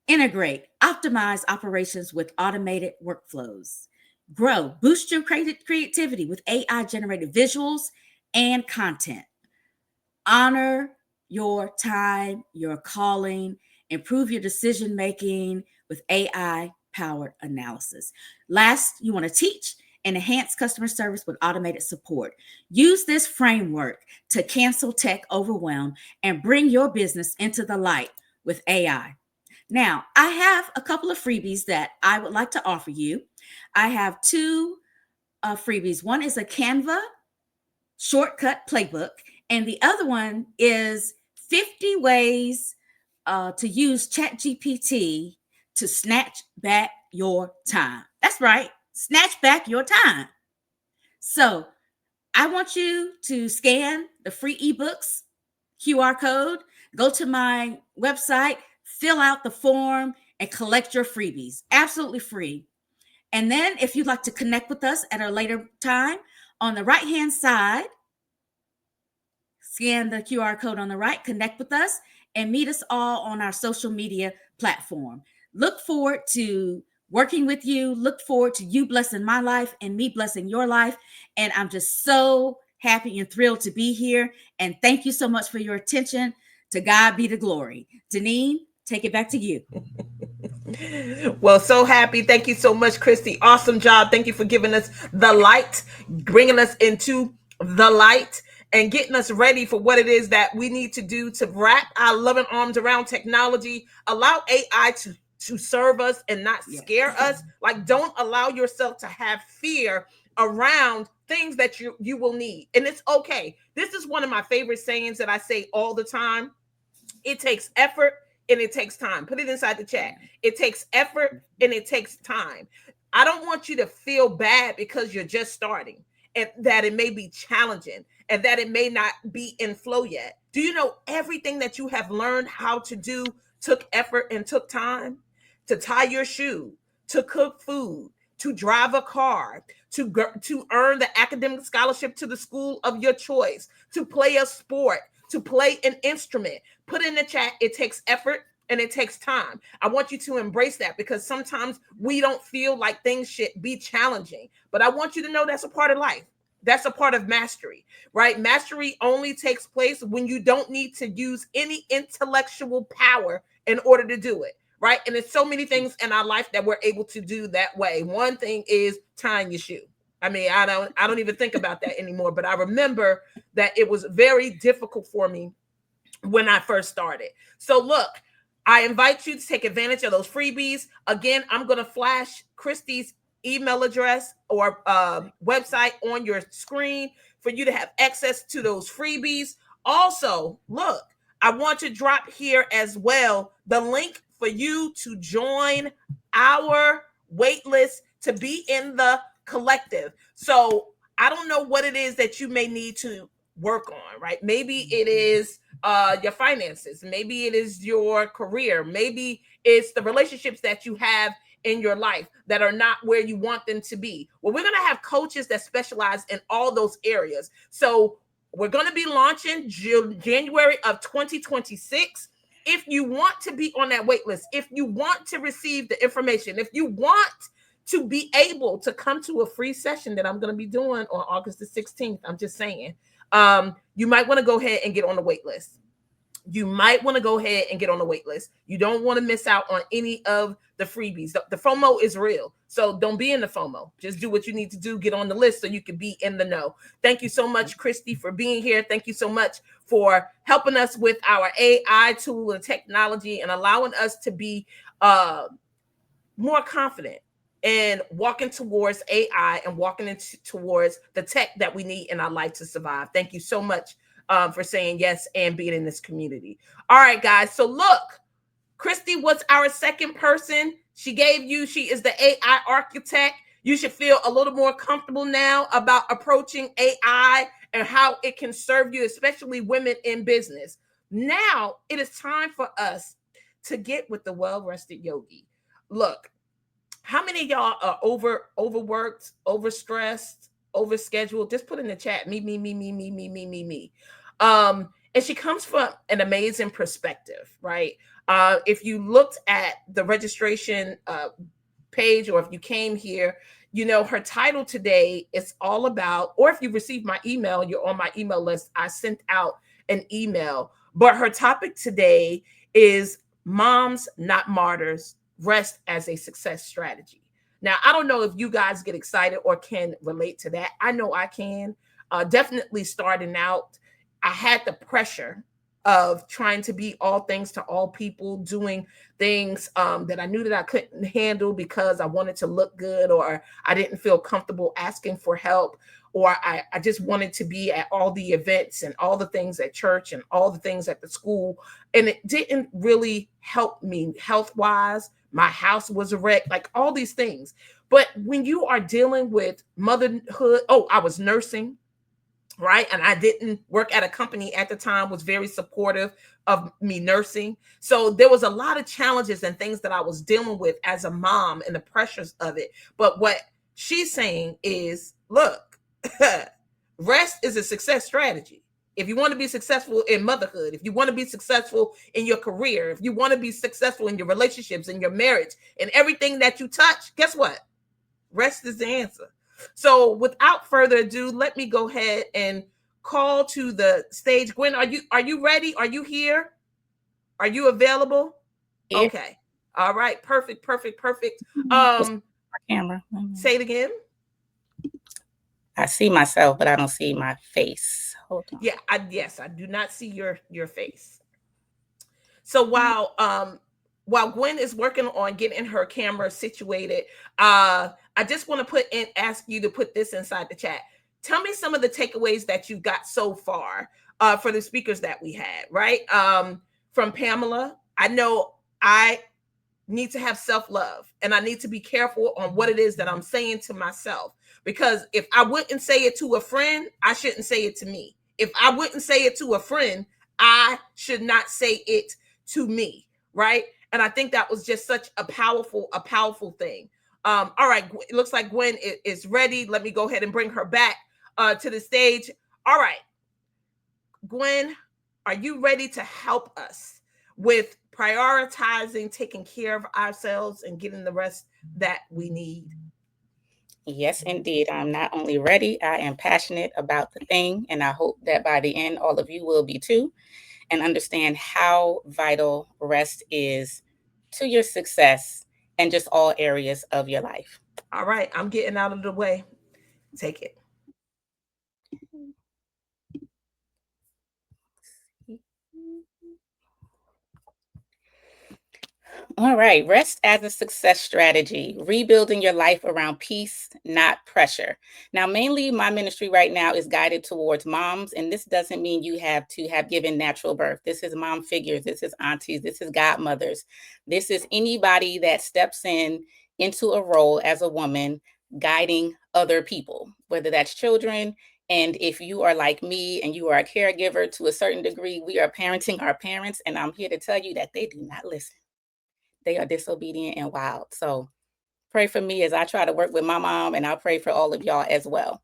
Integrate, optimize operations with automated workflows. Grow, boost your creativity with AI-generated visuals and content. Honor your time, your calling, improve your decision-making with AI-powered analysis. Last, you want to teach and enhance customer service with automated support. Use this framework to cancel tech overwhelm and bring your business into the light with AI. Now, I have a couple of freebies that I would like to offer you. I have two freebies. One is a Canva shortcut playbook, and the other one is 50 ways to use ChatGPT to snatch back your time. That's right, snatch back your time. So I want you to scan the free ebooks QR code, go to my website, fill out the form, and collect your freebies. Absolutely free. And then if you'd like to connect with us at a later time, on the right-hand side, scan the QR code on the right, connect with us, and meet us all on our social media platform. Look forward to working with you. Look forward to you blessing my life and me blessing your life. And I'm just so happy and thrilled to be here. And thank you so much for your attention. To God be the glory. Deneen, take it back to you. Well, so happy. Thank you so much, Christy. Awesome job. Thank you for giving us the light, bringing us into the light, and getting us ready for what it is that we need to do to wrap our loving arms around technology, allow AI to serve us and not scare us. Like, don't allow yourself to have fear around things that you will need. And it's okay. This is one of my favorite sayings that I say all the time. It takes effort and it takes time. Put it inside the chat. It takes effort and it takes time. I don't want you to feel bad because you're just starting, and that it may be challenging and that it may not be in flow yet. Do you know everything that you have learned how to do took effort and took time? To tie your shoe, to cook food, to drive a car, to earn the academic scholarship to the school of your choice, to play a sport, to play an instrument. Put in the chat, it takes effort and it takes time. I want you to embrace that, because sometimes we don't feel like things should be challenging. But I want you to know that's a part of life. That's a part of mastery, right? Mastery only takes place when you don't need to use any intellectual power in order to do it, right? And there's so many things in our life that we're able to do that way. One thing is tying your shoe. I mean, I don't even think about that anymore, but I remember that it was very difficult for me when I first started. So look, I invite you to take advantage of those freebies. Again, I'm going to flash Christy's email address or website on your screen for you to have access to those freebies. Also, look, I want to drop here as well the link for you to join our wait list to be in the collective. So I don't know what it is that you may need to work on, right? Maybe it is your finances. Maybe it is your career. Maybe it's the relationships that you have in your life that are not where you want them to be. Well, we're going to have coaches that specialize in all those areas. So we're going to be launching January of 2026. If you want to be on that wait list, if you want to receive the information, if you want to be able to come to a free session that I'm going to be doing on August the 16th, I'm just saying, you might want to go ahead and get on the wait list. You might want to go ahead and get on the wait list. You don't want to miss out on any of the freebies. The FOMO is real. So don't be in the FOMO. Just do what you need to do. Get on the list so you can be in the know. Thank you so much, Christy, for being here. Thank you so much for helping us with our AI tool and technology and allowing us to be more confident and walking towards AI and walking towards the tech that we need in our life to survive. Thank you so much for saying yes and being in this community. All right, guys. So look, Christy was our second person. She is the AI architect. You should feel a little more comfortable now about approaching AI and how it can serve you, especially women in business. Now it is time for us to get with the well-rested yogi. Look, how many of y'all are overworked, overstressed, overscheduled? Just put in the chat, me. And she comes from an amazing perspective, right? If you looked at the registration page, or if you came here, you know, her title today is all about, or if you received my email, you're on my email list, I sent out an email, but her topic today is Moms Not Martyrs, Rest as a Success Strategy. Now, I don't know if you guys get excited or can relate to that. I know I can. Definitely starting out, I had the pressure of trying to be all things to all people, doing things that I knew that I couldn't handle because I wanted to look good, or I didn't feel comfortable asking for help, or I just wanted to be at all the events and all the things at church and all the things at the school. And it didn't really help me health-wise. My house was a wreck, like all these things. But when you are dealing with motherhood, I was nursing, right? And I didn't work at a company at the time, was very supportive of me nursing. So there was a lot of challenges and things that I was dealing with as a mom and the pressures of it. But what she's saying is, look, rest is a success strategy. If you want to be successful in motherhood, if you want to be successful in your career, if you want to be successful in your relationships, in your marriage, and everything that you touch, guess what? Rest is the answer. So without further ado, let me go ahead and call to the stage. Gwen, are you ready? Are you here? Are you available? Yeah. Okay. All right. Perfect. Camera. Say it again. I see myself, but I don't see my face. Hold on. Yeah, I do not see your face. So while Gwen is working on getting her camera situated, I just want to ask you to put this inside the chat. Tell me some of the takeaways that you got so far for the speakers that we had, right? From Pamela, I know I need to have self-love, and I need to be careful on what it is that I'm saying to myself, because if I wouldn't say it to a friend, I shouldn't say it to me. If I wouldn't say it to a friend, I should not say it to me, right? And I think that was just such a powerful thing. All right, it looks like Gwen is ready. Let me go ahead and bring her back to the stage. All right, Gwen, are you ready to help us with prioritizing taking care of ourselves and getting the rest that we need? Yes, indeed. I'm not only ready, I am passionate about the thing, and I hope that by the end, all of you will be too, and understand how vital rest is to your success and just all areas of your life. All right, I'm getting out of the way. Take it. All right, rest as a success strategy, rebuilding your life around peace, not pressure. Now, mainly my ministry right now is guided towards moms, and this doesn't mean you have to have given natural birth. This is mom figures, this is aunties, this is godmothers. This is anybody that steps into a role as a woman guiding other people, whether that's children. And if you are like me and you are a caregiver to a certain degree, we are parenting our parents, and I'm here to tell you that they do not listen. They are disobedient and wild. So pray for me as I try to work with my mom, and I'll pray for all of y'all as well.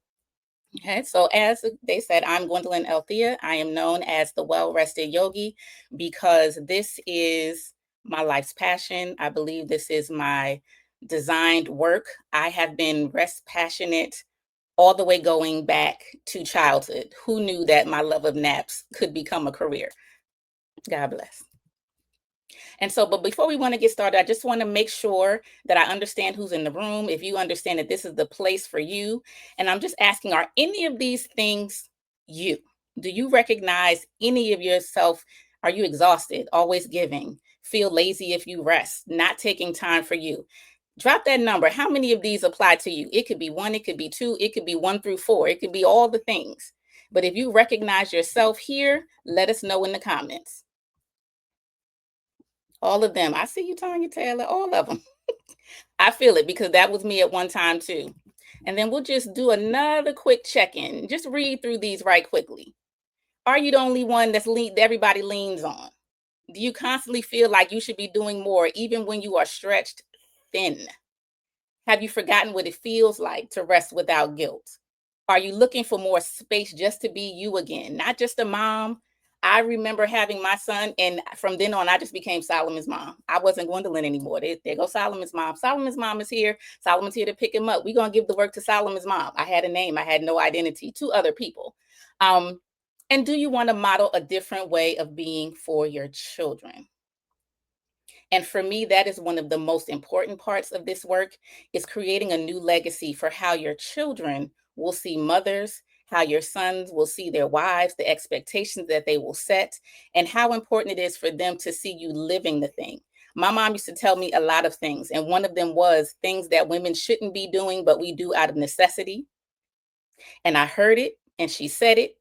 Okay, so as they said, I'm Gwendolyn Althea. I am known as the Well-Rested Yogi because this is my life's passion. I believe this is my designed work. I have been rest passionate all the way going back to childhood. Who knew that my love of naps could become a career? God bless. And so, but before we want to get started, I just want to make sure that I understand who's in the room. If you understand that this is the place for you, and I'm just asking, are any of these things you? Do you recognize any of yourself? Are you exhausted, always giving, feel lazy if you rest, not taking time for you? Drop that number. How many of these apply to you? It could be 1, it could be 2, it could be 1 through 4, it could be all the things. But if you recognize yourself here, let us know in the comments. All of them. I see you, Tanya Taylor, all of them. I feel it because that was me at one time too. And then we'll just do another quick check-in. Just read through these right quickly. Are you the only one that everybody leans on? Do you constantly feel like you should be doing more even when you are stretched thin? Have you forgotten what it feels like to rest without guilt? Are you looking for more space just to be you again? Not just a mom. I remember having my son, and from then on, I just became Solomon's mom. I wasn't Gwendolyn anymore. There goes Solomon's mom. Solomon's mom is here. Solomon's here to pick him up. We're going to give the work to Solomon's mom. I had a name. I had no identity to other people. And do you want to model a different way of being for your children? And for me, that is one of the most important parts of this work, is creating a new legacy for how your children will see mothers, how your sons will see their wives, the expectations that they will set, and how important it is for them to see you living the thing. My mom used to tell me a lot of things, and one of them was things that women shouldn't be doing, but we do out of necessity. And I heard it, and she said it,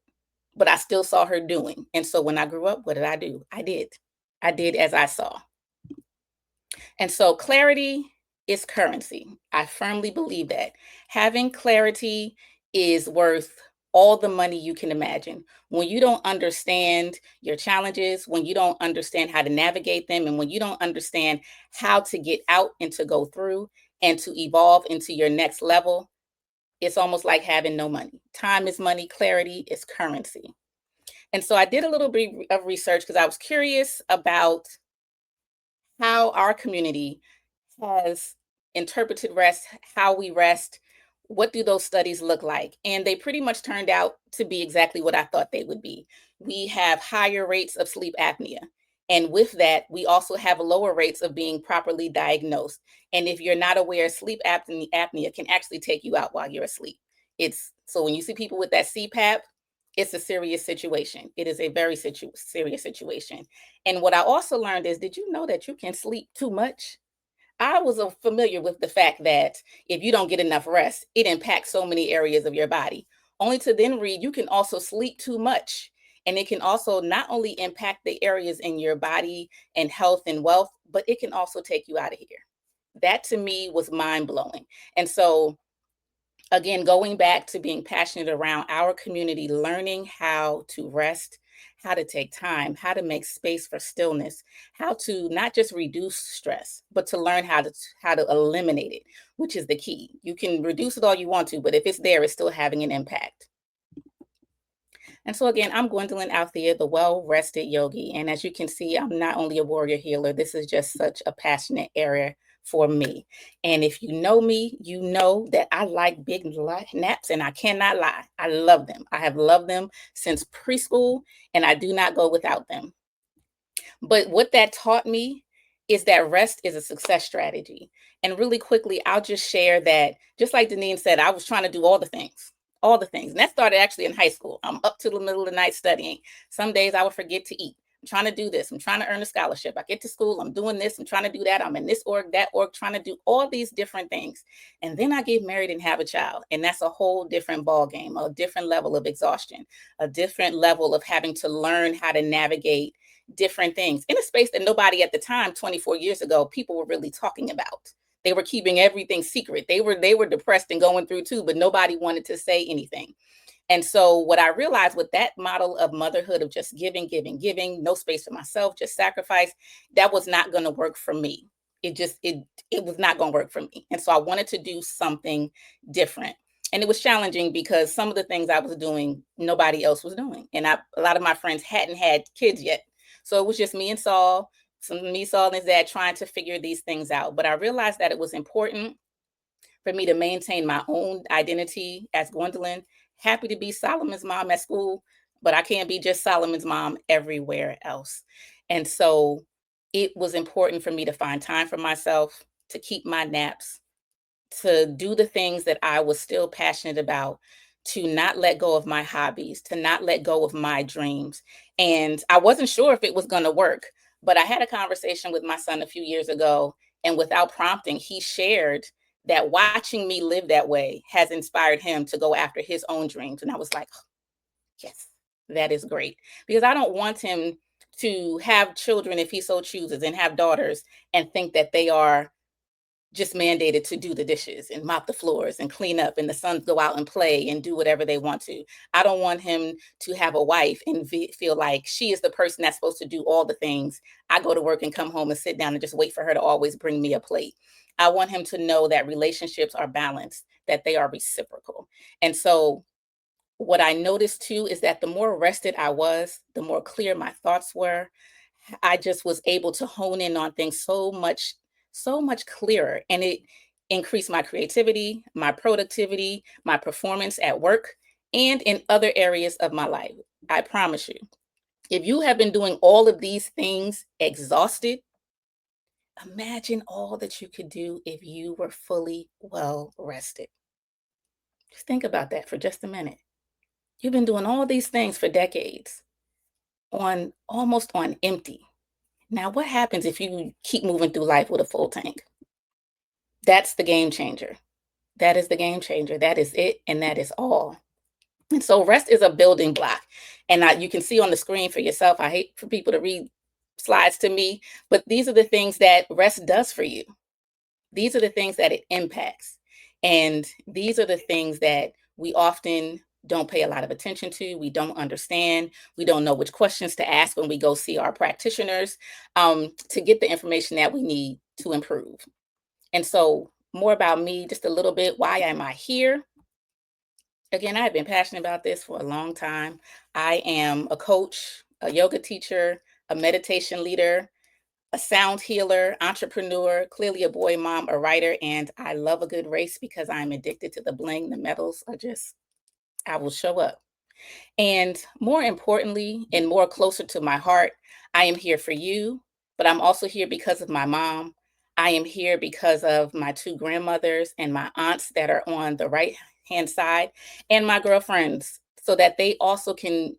but I still saw her doing. And so when I grew up, what did I do? I did as I saw. And so clarity is currency. I firmly believe that. Having clarity is worth all the money you can imagine. When you don't understand your challenges, when you don't understand how to navigate them, and when you don't understand how to get out and to go through and to evolve into your next level, it's almost like having no money. Time is money, clarity is currency. And so I did a little bit of research because I was curious about how our community has interpreted rest, how we rest, what do those studies look like? And they pretty much turned out to be exactly what I thought they would be. We have higher rates of sleep apnea. And with that, we also have lower rates of being properly diagnosed. And if you're not aware, sleep apnea can actually take you out while you're asleep. So when you see people with that CPAP, it's a serious situation. It is a very serious situation. And what I also learned is, did you know that you can sleep too much? I was familiar with the fact that if you don't get enough rest, it impacts so many areas of your body. Only to then read, you can also sleep too much. And it can also not only impact the areas in your body and health and wealth, but it can also take you out of here. That to me was mind blowing. And so again, going back to being passionate around our community, learning how to rest, how to take time, how to make space for stillness, how to not just reduce stress, but to learn how to eliminate it, which is the key. You can reduce it all you want to, but if it's there, it's still having an impact. And so again, I'm Gwendolyn Althea, the well-rested yogi. And as you can see, I'm not only a warrior healer, this is just such a passionate area for me. And if you know me, you know that I like big naps, and I cannot lie. I love them. I have loved them since preschool, and I do not go without them. But what that taught me is that rest is a success strategy. And really quickly, I'll just share that, just like Deneen said, I was trying to do all the things. And that started actually in high school. I'm up to the middle of the night studying. Some days I would forget to eat. I'm trying to do this. I'm trying to earn a scholarship. I get to school. I'm doing this. I'm trying to do that. I'm in this org, that org, trying to do all these different things. And then I get married and have a child. And that's a whole different ball game, a different level of exhaustion, a different level of having to learn how to navigate different things in a space that nobody at the time, 24 years ago, people were really talking about. They were keeping everything secret. They were depressed and going through too, but nobody wanted to say anything. And so what I realized with that model of motherhood of just giving, no space for myself, just sacrifice, that was not going to work for me. It was not going to work for me. And so I wanted to do something different. And it was challenging because some of the things I was doing, nobody else was doing. And a lot of my friends hadn't had kids yet. So it was just me and Saul and his dad trying to figure these things out. But I realized that it was important for me to maintain my own identity as Gwendolyn. Happy to be Solomon's mom at school, but I can't be just Solomon's mom everywhere else. And so it was important for me to find time for myself, to keep my naps, to do the things that I was still passionate about, to not let go of my hobbies, to not let go of my dreams. And I wasn't sure if it was going to work, but I had a conversation with my son a few years ago, and without prompting, he shared that watching me live that way has inspired him to go after his own dreams. And I was like, oh, yes, that is great. Because I don't want him to have children if he so chooses, and have daughters and think that they are just mandated to do the dishes and mop the floors and clean up, and the sons go out and play and do whatever they want to. I don't want him to have a wife and feel like she is the person that's supposed to do all the things. I go to work and come home and sit down and just wait for her to always bring me a plate. I want him to know that relationships are balanced, that they are reciprocal. And so what I noticed too is that the more rested I was, the more clear my thoughts were. I just was able to hone in on things so much clearer. And it increased my creativity, my productivity, my performance at work, and in other areas of my life. I promise you, if you have been doing all of these things exhausted, imagine all that you could do if you were fully well rested. Just think about that for just a minute. You've been doing all these things for decades almost on empty. Now, what happens if you keep moving through life with a full tank? That's the game changer. That is the game changer. That is it. And that is all. And so rest is a building block. And you can see on the screen for yourself. I hate for people to read slides to me, but these are the things that rest does for you. These are the things that it impacts. And these are the things that we often don't pay a lot of attention to. We don't understand. We don't know which questions to ask when we go see our practitioners to get the information that we need to improve. And so more about me, just a little bit. Why am I here? Again, I've been passionate about this for a long time. I am a coach, a yoga teacher, a meditation leader, a sound healer, entrepreneur, clearly a boy mom, a writer, and I love a good race because I'm addicted to the bling. The medals are just, I will show up. And more importantly, and more closer to my heart, I am here for you, but I'm also here because of my mom. I am here because of my two grandmothers and my aunts that are on the right-hand side, and my girlfriends, so that they also can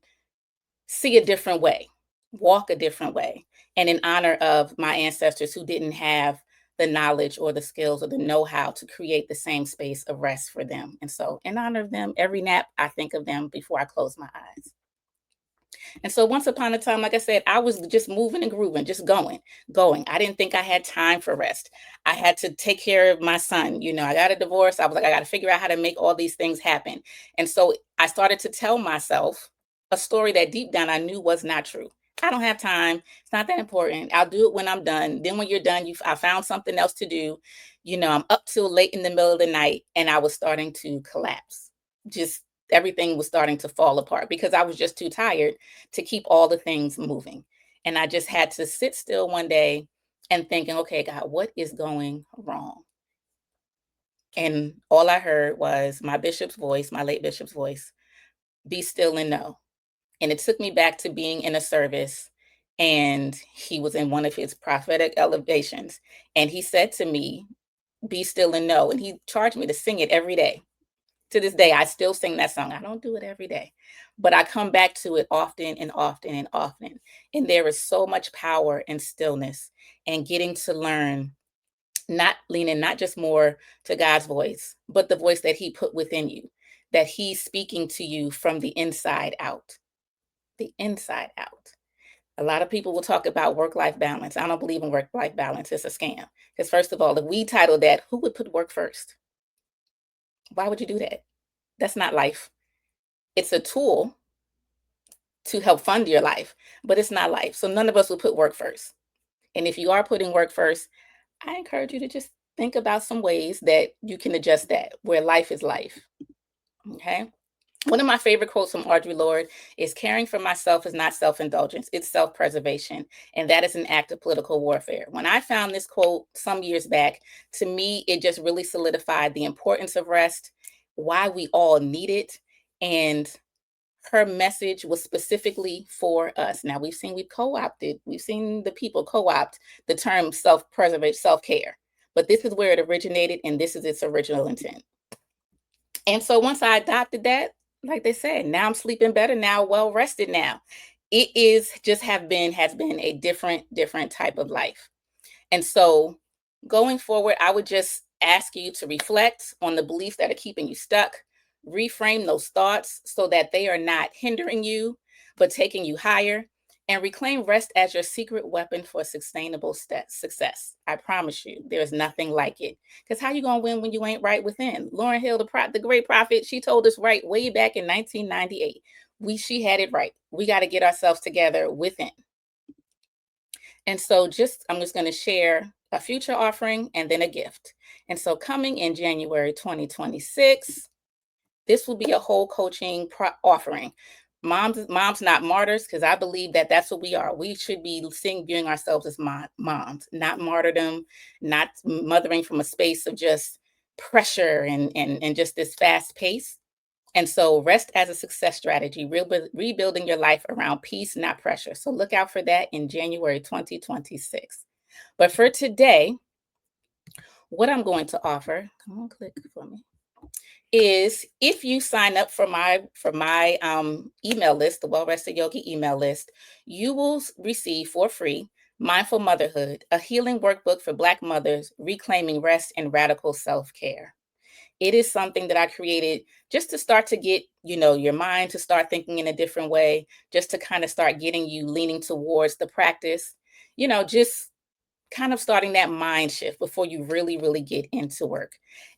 see a different way, walk a different way, and in honor of my ancestors who didn't have the knowledge or the skills or the know-how to create the same space of rest for them. And so in honor of them, every nap, I think of them before I close my eyes. And so once upon a time, like I said, I was just moving and grooving, just going. I didn't think I had time for rest. I had to take care of my son. You know, I got a divorce. I was like, I got to figure out how to make all these things happen. And so I started to tell myself a story that deep down I knew was not true. I don't have time. It's not that important. I'll do it when I'm done. Then when you're done, I found something else to do. I'm up till late in the middle of the night, and I was starting to collapse. Just everything was starting to fall apart because I was just too tired to keep all the things moving. And I just had to sit still one day and thinking, okay, God, what is going wrong? And all I heard was my bishop's voice, my late bishop's voice, be still and know. And it took me back to being in a service, and he was in one of his prophetic elevations. And he said to me, be still and know. And he charged me to sing it every day. To this day, I still sing that song. I don't do it every day, but I come back to it often and often and often. And there is so much power in stillness and getting to learn, not leaning, not just more to God's voice, but the voice that he put within you, that he's speaking to you from the inside out. The inside out. A lot of people will talk about work-life balance. I don't believe in work-life balance. It's a scam. Because first of all, if we title that, who would put work first? Why would you do that? That's not life. It's a tool to help fund your life, but it's not life. So none of us will put work first. And if you are putting work first, I encourage you to just think about some ways that you can adjust that, where life is life. Okay? One of my favorite quotes from Audre Lorde is, caring for myself is not self-indulgence, it's self-preservation. And that is an act of political warfare. When I found this quote some years back, to me, it just really solidified the importance of rest, why we all need it. And her message was specifically for us. Now we've seen the people co-opt the term self-preservation, self-care, but this is where it originated and this is its original intent. And so once I adopted that, like they said, now I'm sleeping better, now well rested now. It has been a different type of life. And so going forward, I would just ask you to reflect on the beliefs that are keeping you stuck, reframe those thoughts so that they are not hindering you, but taking you higher, and reclaim rest as your secret weapon for sustainable success. I promise you, there's nothing like it. Because how you going to win when you ain't right within? Lauryn Hill, the great prophet, she told us right way back in 1998. She had it right. We got to get ourselves together within. And so I'm just going to share a future offering and then a gift. And so coming in January 2026, this will be a whole coaching offering. Moms Not Martyrs, because I believe that that's what we are. We should be viewing ourselves as moms, not martyrdom, not mothering from a space of just pressure and just this fast pace. And so rest as a success strategy, rebuilding your life around peace, not pressure. So look out for that in January 2026. But for today, what I'm going to offer, come on, click for me, is if you sign up for my email list, the Well Rested Yogi email list, you will receive for free Mindful Motherhood, a healing workbook for Black mothers, reclaiming rest and radical self-care. It is something that I created just to start to get, your mind to start thinking in a different way, just to kind of start getting you leaning towards the practice, just kind of starting that mind shift before you really, really get into work.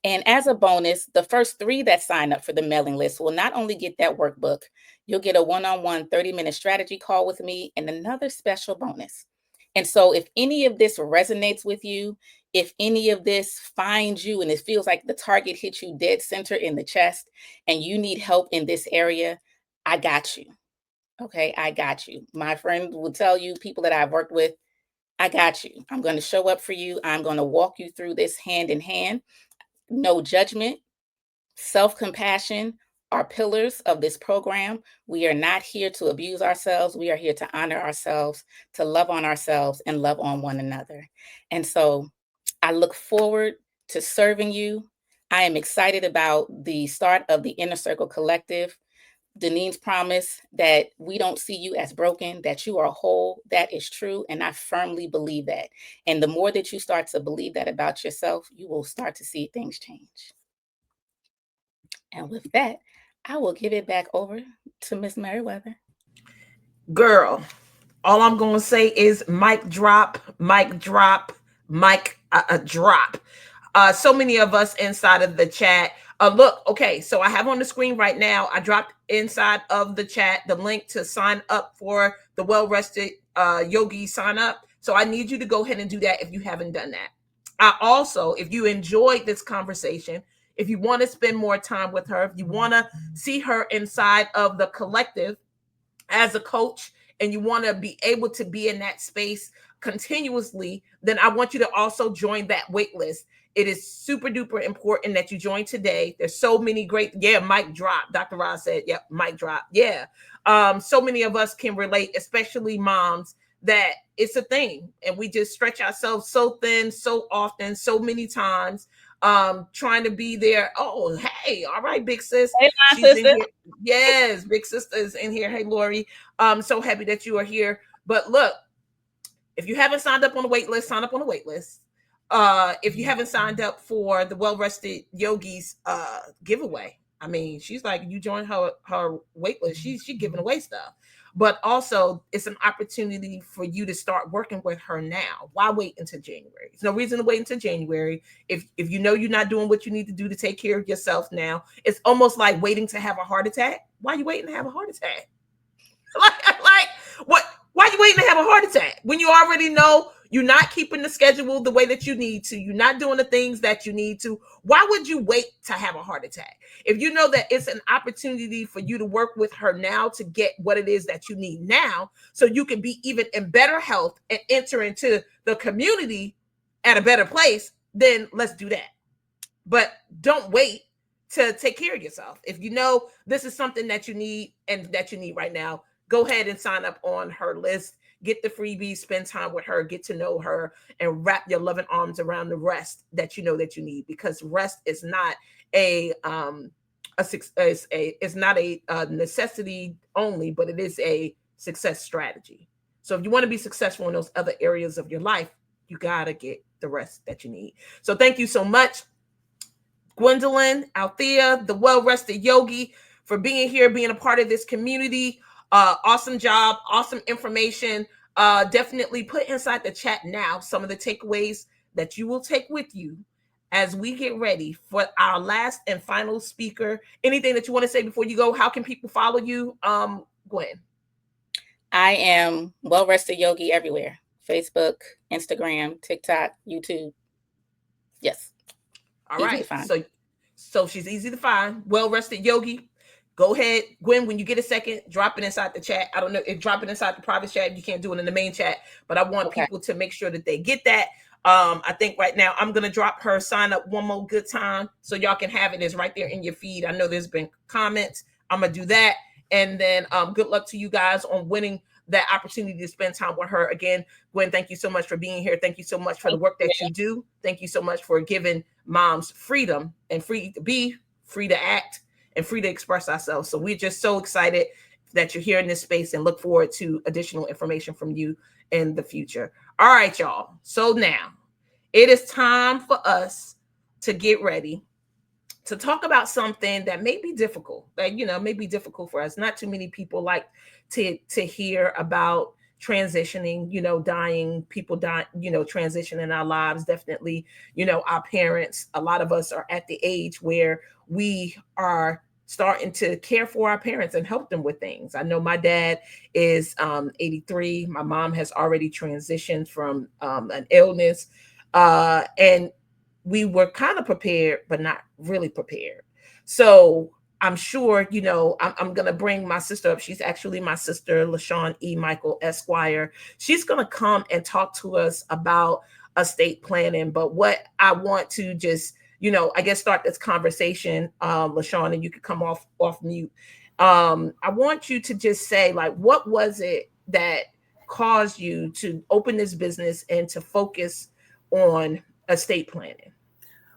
And as a bonus, the first 3 that sign up for the mailing list will not only get that workbook, you'll get a one-on-one 30-minute strategy call with me and another special bonus. And so if any of this resonates with you, if any of this finds you and it feels like the target hits you dead center in the chest and you need help in this area, I got you. Okay, I got you. My friend will tell you, people that I've worked with, I got you. I'm going to show up for you. I'm going to walk you through this hand in hand. No judgment, self-compassion are pillars of this program. We are not here to abuse ourselves. We are here to honor ourselves, to love on ourselves and love on one another. And so I look forward to serving you. I am excited about the start of the Inner Circle Collective. Denine's promise that we don't see you as broken, that you are whole, that is true. And I firmly believe that. And the more that you start to believe that about yourself, you will start to see things change. And with that, I will give it back over to Miss Meriwether. Girl, all I'm going to say is mic drop, mic drop, mic drop. So many of us inside of the chat Look, okay, so I have on the screen right now, I dropped inside of the chat the link to sign up for the Well Rested Yogi sign up. So I need you to go ahead and do that if you haven't done that. I also, if you enjoyed this conversation, if you want to spend more time with her, if you want to see her inside of the collective as a coach, and you want to be able to be in that space continuously, then I want you to also join that wait list. It is super duper important that you join today. There's so many great, mic drop. Dr. Roz said, yep, mic drop. Yeah. So many of us can relate, especially moms, that it's a thing. And we just stretch ourselves so thin, so often, so many times, trying to be there. Oh, hey, all right, big sis. Hey, my She's in sister. here. Yes, big sister is in here. Hey, Lori. So happy that you are here. But look, if you haven't signed up on the wait list, sign up on the wait list. If you haven't signed up for the Well Rested Yogis giveaway, I mean, she's like, you join her wait list, she's giving away stuff. But also, it's an opportunity for you to start working with her now. Why wait until January? There's no reason to wait until January. If you know you're not doing what you need to do to take care of yourself now, it's almost like waiting to have a heart attack. Why are you waiting to have a heart attack? like what? Why are you waiting to have a heart attack when you already know you're not keeping the schedule the way that you need to? You're not doing the things that you need to. Why would you wait to have a heart attack? If you know that it's an opportunity for you to work with her now to get what it is that you need now, so you can be even in better health and enter into the community at a better place, then let's do that. But don't wait to take care of yourself. If you know this is something that you need and that you need right now, go ahead and sign up on her list. Get the freebies, spend time with her, get to know her, and wrap your loving arms around the rest that you know that you need. Because rest is not a necessity only, but it is a success strategy. So if you want to be successful in those other areas of your life, you gotta get the rest that you need. So thank you so much, Gwendolyn, Althea, the Well Rested Yogi, for being here, being a part of this community. Awesome job, awesome information. Definitely put inside the chat now some of the takeaways that you will take with you as we get ready for our last and final speaker. Anything that you want to say before you go? How can people follow you? Gwen. I am Well Rested Yogi everywhere. Facebook, Instagram, TikTok, YouTube. Yes. All right. So she's easy to find. Well Rested Yogi. Go ahead, Gwen, when you get a second, drop it inside the chat. I don't know if drop it inside the private chat. You can't do it in the main chat, but I want people to make sure that they get that. I think right now I'm going to drop her sign up one more good time so y'all can have it. It's right there in your feed. I know there's been comments. I'm going to do that. And then good luck to you guys on winning that opportunity to spend time with her. Again, Gwen, thank you so much for being here. Thank you so much for the work that you do. Thank you so much for giving moms freedom and free to be, free to act, and free to express ourselves. So we're just so excited that you're here in this space and look forward to additional information from you in the future. All right, y'all. So now it is time for us to get ready to talk about something that may be difficult, that, may be difficult for us. Not too many people like to hear about transitioning, dying, people die, transition in our lives. Definitely, our parents, a lot of us are at the age where we are starting to care for our parents and help them with things. I know my dad is 83. My mom has already transitioned from an illness, and we were kind of prepared, but not really prepared. So I'm sure, I'm going to bring my sister up. She's actually my sister, LaShawn E. Michael Esquire. She's going to come and talk to us about estate planning. But what I want to just, I guess start this conversation, LaShawn, and you could come off mute. I want you to just say, like, what was it that caused you to open this business and to focus on estate planning?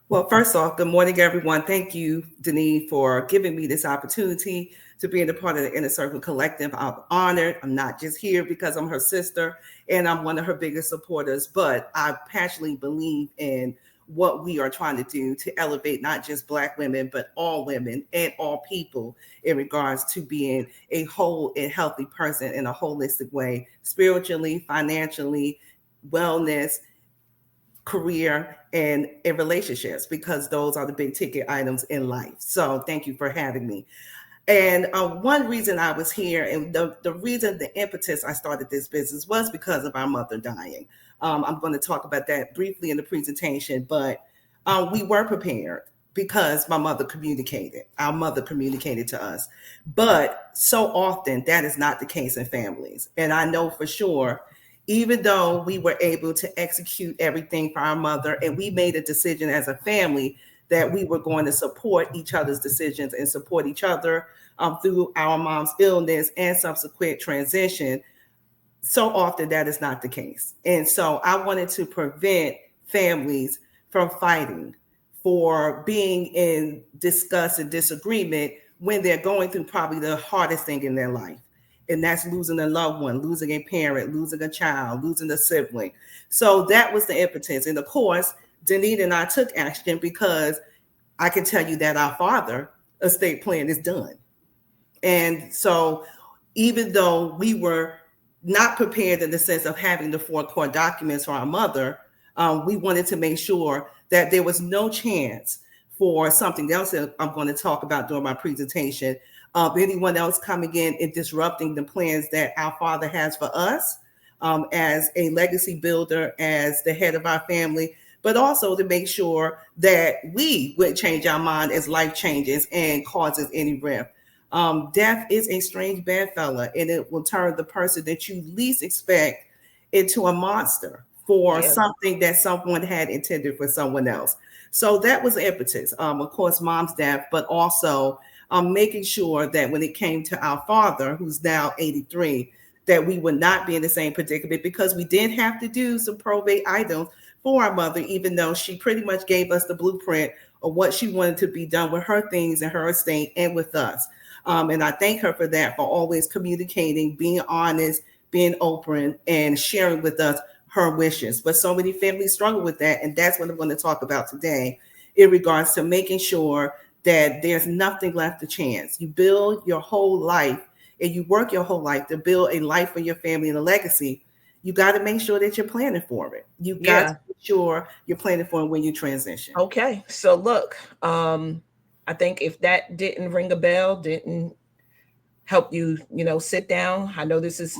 Well, first off, good morning, everyone. Thank you, Denise, for giving me this opportunity to be a part of the Inner Circle Collective. I'm honored. I'm not just here because I'm her sister and I'm one of her biggest supporters, but I passionately believe in what we are trying to do to elevate not just Black women, but all women and all people in regards to being a whole and healthy person in a holistic way, spiritually, financially, wellness, career, and in relationships, because those are the big ticket items in life. So thank you for having me. And one reason I was here, and the reason, the impetus I started this business was because of our mother dying. I'm going to talk about that briefly in the presentation, but we were prepared because my mother communicated. Our mother communicated to us. But so often that is not the case in families. And I know for sure, even though we were able to execute everything for our mother, and we made a decision as a family that we were going to support each other's decisions and support each other through our mom's illness and subsequent transition, so often that is not the case. And so I wanted to prevent families from fighting, for being in disgust and disagreement when they're going through probably the hardest thing in their life. And that's losing a loved one, losing a parent, losing a child, losing a sibling. So that was the impetus. And of course, Denise and I took action, because I can tell you that our father estate plan is done. And so even though we were not prepared in the sense of having the 4 core documents for our mother, we wanted to make sure that there was no chance for something else that I'm going to talk about during my presentation, anyone else coming in and disrupting the plans that our father has for us, as a legacy builder, as the head of our family, but also to make sure that we wouldn't change our mind as life changes and causes any rift. Death is a strange bedfellow, and it will turn the person that you least expect into a monster for something that someone had intended for someone else. So that was the impetus. Of course, mom's death, but also making sure that when it came to our father, who's now 83, that we would not be in the same predicament, because we did have to do some probate items for our mother, even though she pretty much gave us the blueprint of what she wanted to be done with her things and her estate and with us. And I thank her for that, for always communicating, being honest, being open, and sharing with us her wishes. But so many families struggle with that. And that's what I'm going to talk about today, in regards to making sure that there's nothing left to chance. You build your whole life, and you work your whole life to build a life for your family and a legacy. You got to make sure that you're planning for it. You got to make sure you're planning for it when you transition. Okay. So look, I think if that didn't ring a bell, didn't help you, sit down. I know this is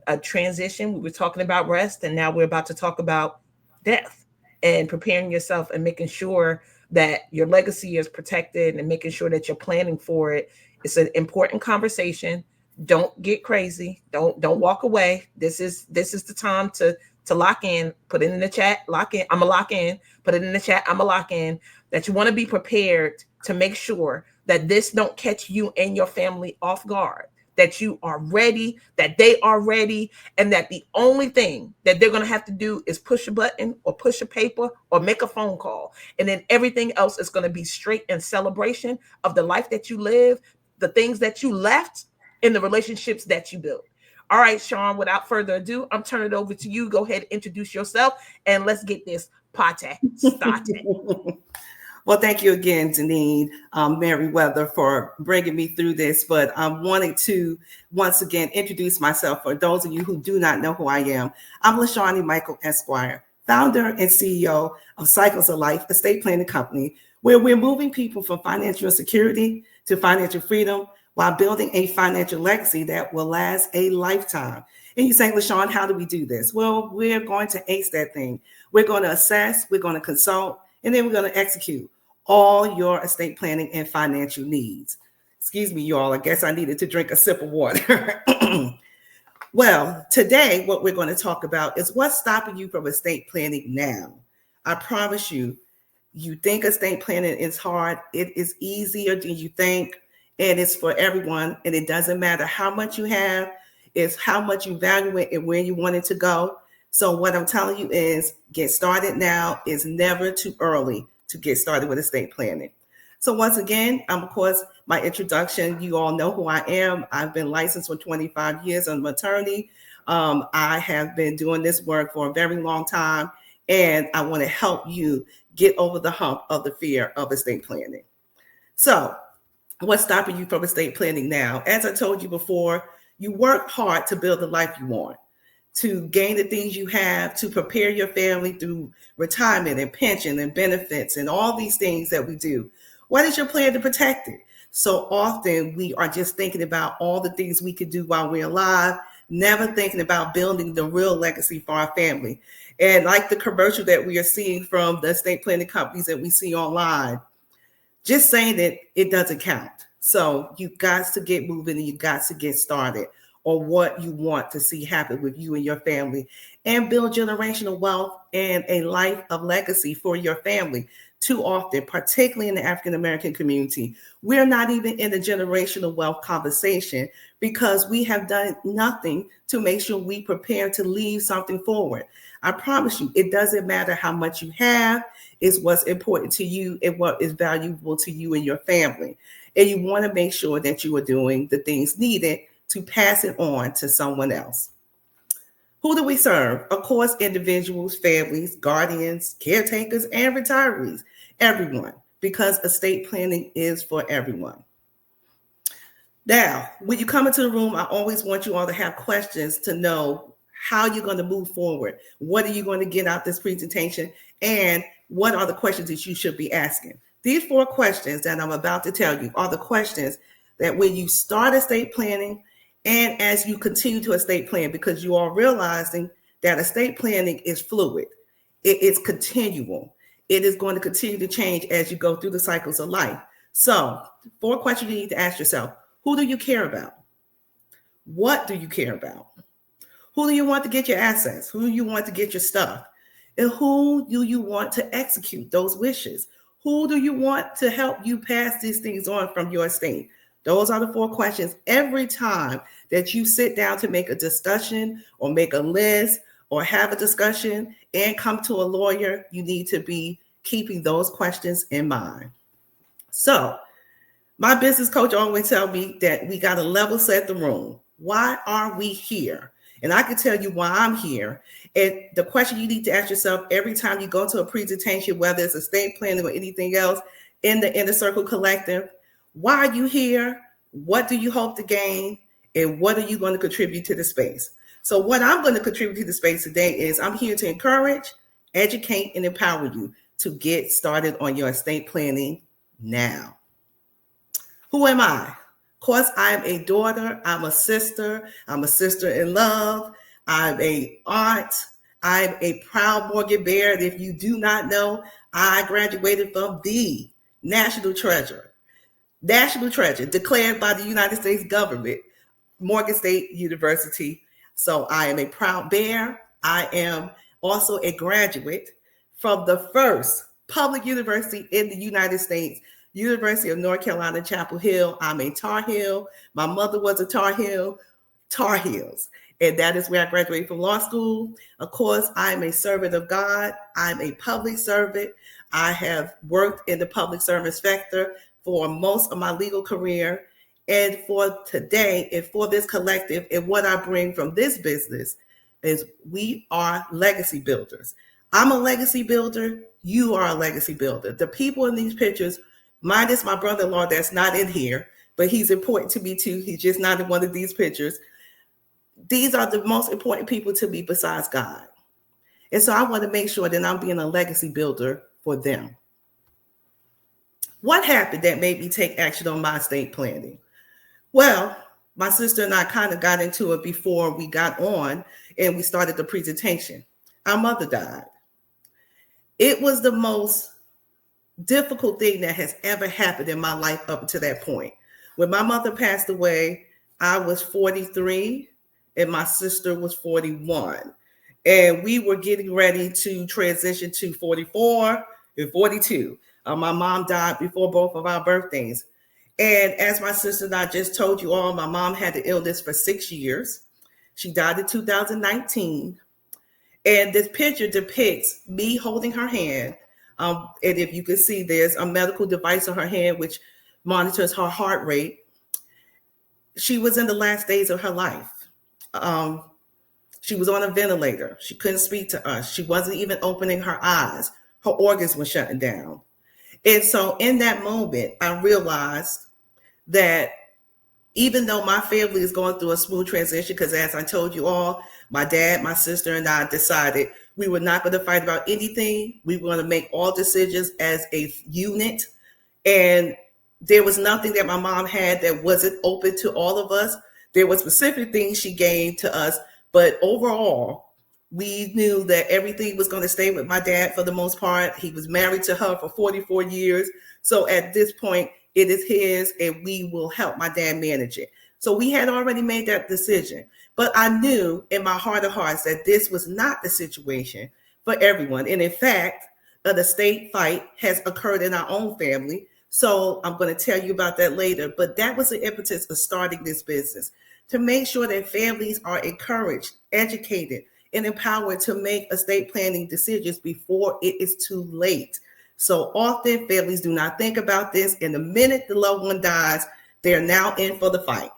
a transition. We were talking about rest, and now we're about to talk about death, and preparing yourself and making sure that your legacy is protected, and making sure that you're planning for it. It's an important conversation. Don't get crazy. Don't walk away. This is the time to lock in. Put it in the chat. Lock in. I'm a lock in. Put it in the chat. I'm a lock in. That you want to be prepared to make sure that this don't catch you and your family off guard, that you are ready, that they are ready, and that the only thing that they're going to have to do is push a button or push a paper or make a phone call. And then everything else is going to be straight in celebration of the life that you live, the things that you left, and the relationships that you built. All right, Sean, without further ado, I'm turning it over to you. Go ahead, introduce yourself, and let's get this party started. Well, thank you again, Denise Merriweather, for bringing me through this. But I'm wanting to once again introduce myself for those of you who do not know who I am. I'm LaShawnee Michael Esquire, founder and CEO of Cycles of Life Estate Planning Company, where we're moving people from financial security to financial freedom while building a financial legacy that will last a lifetime. And you say, LaShawn, how do we do this? Well, we're going to ace that thing. We're going to assess, we're going to consult, and then we're going to execute all your estate planning and financial needs. Excuse me, y'all. I guess I needed to drink a sip of water. Well, today, what we're going to talk about is what's stopping you from estate planning now. I promise you, you think estate planning is hard. It is easier than you think, and it's for everyone. And it doesn't matter how much you have, it's how much you value it and where you want it to go. So what I'm telling you is get started now. It's never too early to get started with estate planning. So once again, of course, my introduction, you all know who I am. I've been licensed for 25 years. I'm an attorney. I have been doing this work for a very long time, and I want to help you get over the hump of the fear of estate planning. So what's stopping you from estate planning now? As I told you before, you work hard to build the life you want. to gain the things you have, to prepare your family through retirement and pension and benefits and all these things that we do. What is your plan to protect it? So often we are just thinking about all the things we could do while we're alive, never thinking about building the real legacy for our family. And like the commercial that we are seeing from the estate planning companies that we see online, just saying that it doesn't count. So you've got to get moving and you've got to get started on what you want to see happen with you and your family, and build generational wealth and a life of legacy for your family. Too often, particularly in the African-American community, we're not even in the generational wealth conversation because we have done nothing to make sure we prepare to leave something forward. I promise you, it doesn't matter how much you have, it's what's important to you and what is valuable to you and your family. And you want to make sure that you are doing the things needed to pass it on to someone else. Who do we serve? Of course, individuals, families, guardians, caretakers, and retirees, everyone, because estate planning is for everyone. Now, when you come into the room, I always want you all to have questions to know how you're going to move forward. What are you going to get out this presentation? And what are the questions that you should be asking? These 4 questions that I'm about to tell you are the questions that when you start estate planning and as you continue to estate plan, because you are realizing that estate planning is fluid. It's continual. It is going to continue to change as you go through the cycles of life. So 4 questions you need to ask yourself. Who do you care about? What do you care about? Who do you want to get your assets? Who do you want to get your stuff? And who do you want to execute those wishes? Who do you want to help you pass these things on from your estate? Those are the 4 questions. Every time that you sit down to make a discussion or make a list or have a discussion and come to a lawyer, you need to be keeping those questions in mind. So my business coach always tells me that we got to level set the room. Why are we here? And I can tell you why I'm here. And the question you need to ask yourself every time you go to a presentation, whether it's estate planning or anything else in the Inner Circle Collective, why are you here? What do you hope to gain? And what are you going to contribute to the space? So what I'm going to contribute to the space today is I'm here to encourage, educate, and empower you to get started on your estate planning now. Who am I? Of course, I'm a daughter. I'm a sister in love. I'm an aunt. I'm a proud mortgage bearer. And if you do not know, I graduated from the national treasure declared by the United States government, Morgan State University. So I am a proud bear. I am also a graduate from the first public university in the United States, University of North Carolina, Chapel Hill. I'm a Tar Heel. My mother was a Tar Heel, Tar Heels. And that is where I graduated from law school. Of course, I'm a servant of God. I'm a public servant. I have worked in the public service sector for most of my legal career. And for today and for this collective and what I bring from this business is we are legacy builders. I'm a legacy builder. You are a legacy builder. The people in these pictures, minus my brother-in-law that's not in here, but he's important to me too. He's just not in one of these pictures. These are the most important people to me besides God. And so I want to make sure that I'm being a legacy builder for them. What happened that made me take action on my estate planning? Well, my sister and I kind of got into it before we got on and we started the presentation. Our mother died. It was the most difficult thing that has ever happened in my life up to that point. When my mother passed away, I was 43 and my sister was 41. And we were getting ready to transition to 44 and 42. My mom died before both of our birthdays. And as my sister and I just told you all, my mom had the illness for 6 years. She died in 2019. And this picture depicts me holding her hand. And if you can see, there's a medical device on her hand, which monitors her heart rate. She was in the last days of her life. She was on a ventilator. She couldn't speak to us. She wasn't even opening her eyes. Her organs were shutting down. And so in that moment, I realized that even though my family is going through a smooth transition, because as I told you all, my dad, my sister, and I decided we were not going to fight about anything. We were going to make all decisions as a unit. And there was nothing that my mom had that wasn't open to all of us. There were specific things she gave to us, but overall, we knew that everything was going to stay with my dad for the most part. He was married to her for 44 years. So at this point, it is his, and we will help my dad manage it. So we had already made that decision. But I knew in my heart of hearts that this was not the situation for everyone. And in fact, an estate fight has occurred in our own family. So I'm going to tell you about that later. But that was the impetus of starting this business, to make sure that families are encouraged, educated, and empowered to make estate planning decisions before it is too late. So often families do not think about this. And the minute the loved one dies, they are now in for the fight.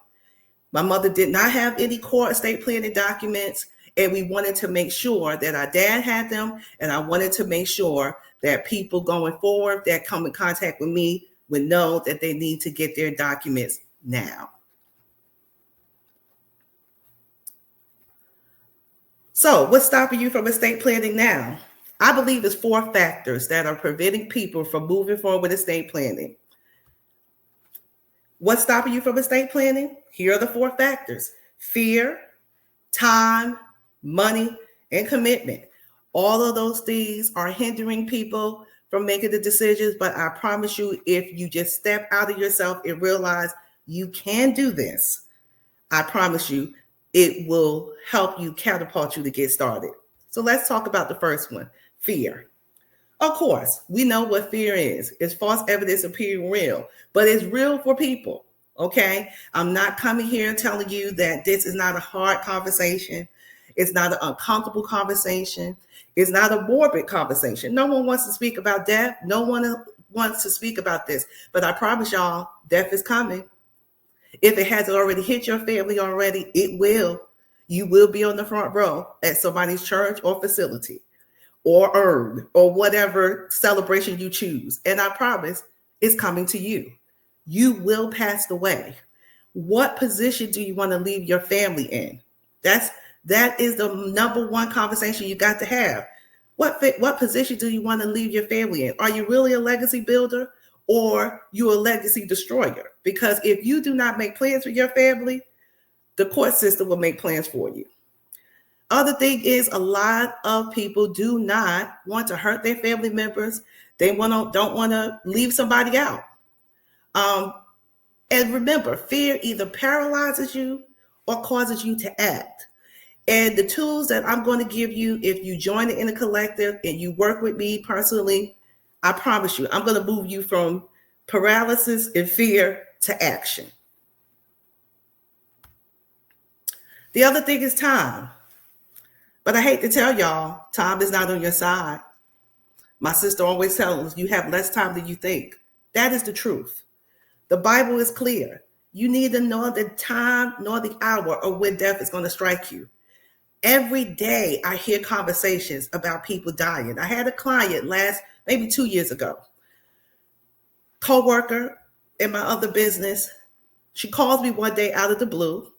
My mother did not have any core estate planning documents, and we wanted to make sure that our dad had them, and I wanted to make sure that people going forward that come in contact with me would know that they need to get their documents now. So what's stopping you from estate planning now? I believe it's 4 factors that are preventing people from moving forward with estate planning. What's stopping you from estate planning? Here are the 4 factors: fear, time, money, and commitment. All of those things are hindering people from making the decisions, but I promise you, if you just step out of yourself and realize you can do this, I promise you, it will help you, catapult you to get started. So let's talk about the first one, fear. Of course, we know what fear is. It's false evidence appearing real, but it's real for people, okay? I'm not coming here telling you that this is not a hard conversation. It's not an uncomfortable conversation. It's not a morbid conversation. No one wants to speak about death. No one wants to speak about this, but I promise y'all, death is coming. If it hasn't already hit your family already, it will. You will be on the front row at somebody's church or facility, or urn, or whatever celebration you choose. And I promise it's coming to you. You will pass away. What position do you want to leave your family in? That is the number one conversation you got to have. What position do you want to leave your family in? Are you really a legacy builder, or you a legacy destroyer? Because if you do not make plans for your family, the court system will make plans for you. Other thing is, a lot of people do not want to hurt their family members. They don't want to leave somebody out. And remember, fear either paralyzes you or causes you to act. And the tools that I'm going to give you, if you join the Inner Collective and you work with me personally, I promise you, I'm going to move you from paralysis and fear to action. The other thing is time. But I hate to tell y'all, time is not on your side. My sister always tells us you have less time than you think. That is the truth. The Bible is clear. You neither know the time nor the hour of when death is going to strike you. Every day I hear conversations about people dying. I had a client maybe 2 years ago, co-worker in my other business. She calls me one day out of the blue.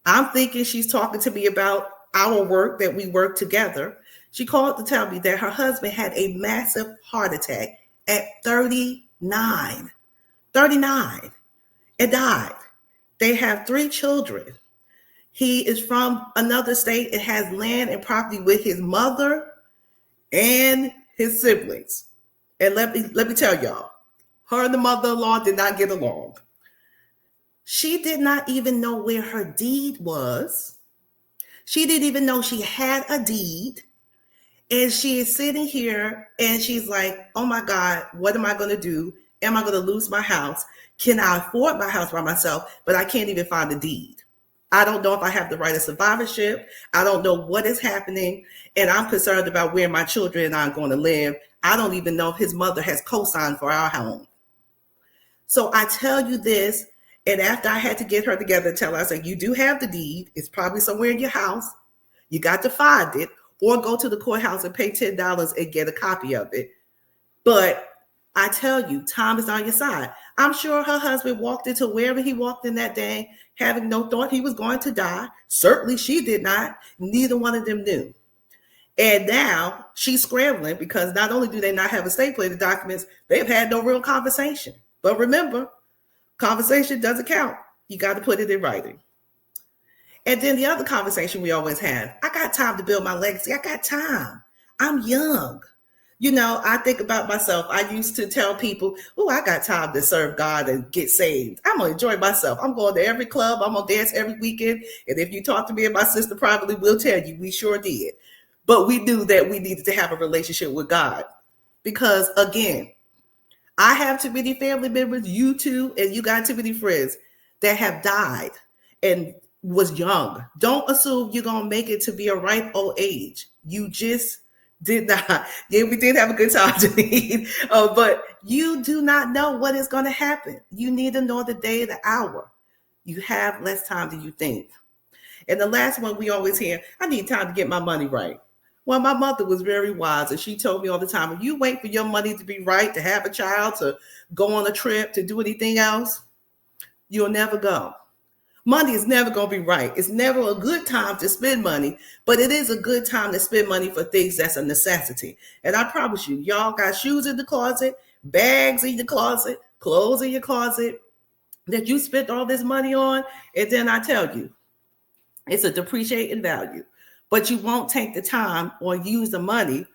I'm thinking she's talking to me about our work, that we work together. She called to tell me that her husband had a massive heart attack at 39 and died. They have 3 children. He is from another state and has land and property with his mother and his siblings. And let me tell y'all, her and the mother-in-law did not get along. She did not even know where her deed was. She didn't even know she had a deed. And she is sitting here and she's like, oh my God, what am I going to do? Am I going to lose my house? Can I afford my house by myself? But I can't even find a deed. I don't know if I have the right of survivorship. I don't know what is happening. And I'm concerned about where my children and I are going to live. I don't even know if his mother has co-signed for our home. So I tell you this, and after I had to get her together and tell her, I said, you do have the deed. It's probably somewhere in your house. You got to find it, or go to the courthouse and pay $10 and get a copy of it. But I tell you, time is on your side. I'm sure her husband walked into wherever he walked in that day, having no thought he was going to die. Certainly she did not. Neither one of them knew. And now she's scrambling because not only do they not have estate planning documents, they've had no real conversation. But remember, conversation doesn't count. You got to put it in writing. And then the other conversation we always have, I got time to build my legacy. I got time. I'm young. You know, I think about myself. I used to tell people, oh, I got time to serve God and get saved. I'm going to enjoy myself. I'm going to every club. I'm going to dance every weekend. And if you talk to me and my sister privately, we'll tell you we sure did. But we knew that we needed to have a relationship with God. Because, again, I have too many family members, you too, and you got too many friends that have died and was young. Don't assume you're going to make it to be a ripe old age. You just did not. Yeah, we did have a good time, Janine, but you do not know what is going to happen. You need to know the day, the hour. You have less time than you think. And the last one we always hear, I need time to get my money right. Well, my mother was very wise, and she told me all the time, if you wait for your money to be right, to have a child, to go on a trip, to do anything else, you'll never go. Money is never going to be right. It's never a good time to spend money, but it is a good time to spend money for things that's a necessity. And I promise you, y'all got shoes in the closet, bags in your closet, clothes in your closet that you spent all this money on. And then I tell you, it's a depreciating value, but you won't take the time or use the money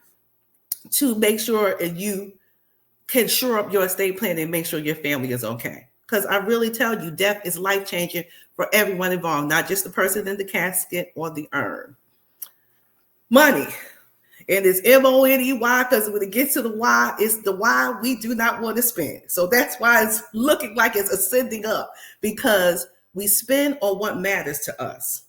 to make sure you can shore up your estate plan and make sure your family is okay. Because I really tell you, death is life-changing for everyone involved, not just the person in the casket or the urn. Money. And it's M-O-N-E-Y, because when it gets to the why, it's the why we do not want to spend. So that's why it's looking like it's ascending up, because we spend on what matters to us.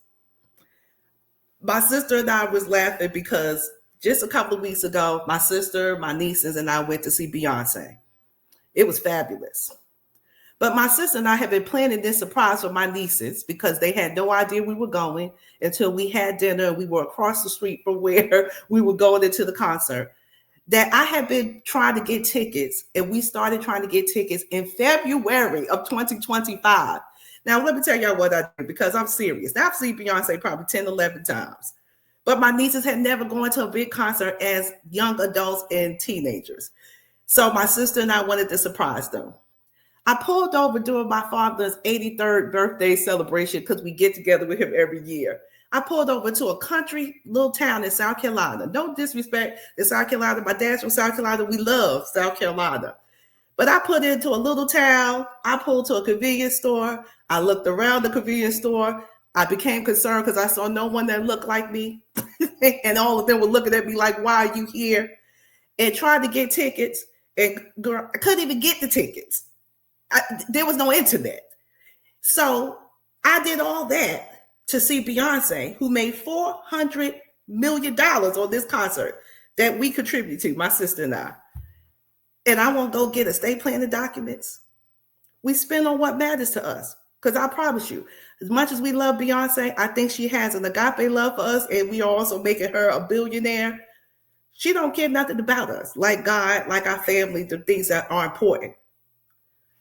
My sister and I was laughing because just a couple of weeks ago, my sister, my nieces, and I went to see Beyonce. It was fabulous. But my sister and I have been planning this surprise for my nieces because they had no idea we were going until we had dinner. We were across the street from where we were going into the concert. That I have been trying to get tickets, and we started trying to get tickets in February of 2025. Now, let me tell y'all what I did, because I'm serious. Now, I've seen Beyonce probably 10, 11 times. But my nieces had never gone to a big concert as young adults and teenagers. So my sister and I wanted to surprise them. I pulled over during my father's 83rd birthday celebration because we get together with him every year. I pulled over to a country little town in South Carolina. No disrespect to South Carolina. My dad's from South Carolina. We love South Carolina. But I put into a little town. I pulled to a convenience store. I looked around the convenience store. I became concerned because I saw no one that looked like me. And all of them were looking at me like, why are you here? And tried to get tickets. And girl, I couldn't even get the tickets. There was no internet. So I did all that to see Beyonce, who made $400 million on this concert that we contribute to, my sister and I. And I won't go get estate planning documents. We spend on what matters to us. Because I promise you, as much as we love Beyonce, I think she has an agape love for us, and we are also making her a billionaire. She don't care nothing about us, like God, like our family, the things that are important.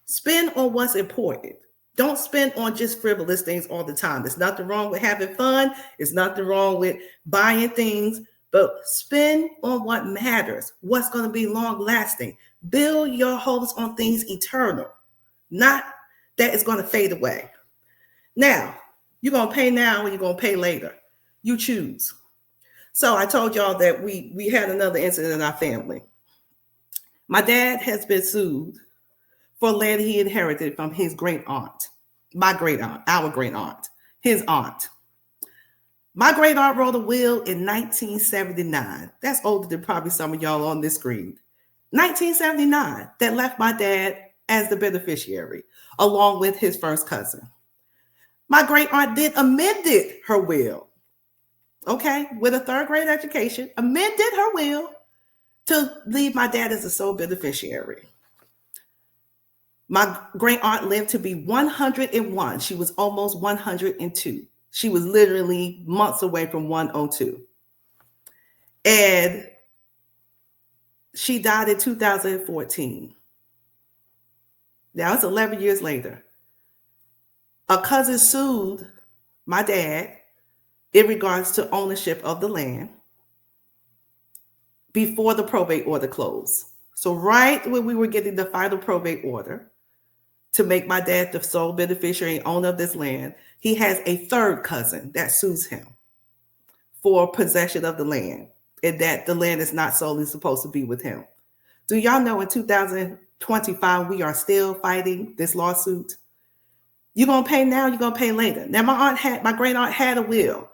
Spend on what's important. Don't spend on just frivolous things all the time. There's nothing wrong with having fun. There's nothing wrong with buying things, but spend on what matters, what's going to be long lasting. Build your hopes on things eternal, not that it's going to fade away. Now, you're going to pay now or you're going to pay later. You choose. So I told y'all that we had another incident in our family. My dad has been sued for land he inherited from his great aunt, my great aunt, our great aunt, his aunt. My great aunt wrote a will in 1979. That's older than probably some of y'all on this screen. 1979, that left my dad as the beneficiary, along with his first cousin. My great aunt then amended her will, okay, with a third grade education, amended her will to leave my dad as the sole beneficiary. My great aunt lived to be 101. She was almost 102. She was literally months away from 102. And she died in 2014. Now it's 11 years later. A cousin sued my dad in regards to ownership of the land before the probate order closed. So right when we were getting the final probate order to make my dad the sole beneficiary and owner of this land, he has a third cousin that sues him for possession of the land, and that the land is not solely supposed to be with him. Do y'all know in 2025, we are still fighting this lawsuit? You're going to pay now, you're going to pay later. Now, my great aunt had a will,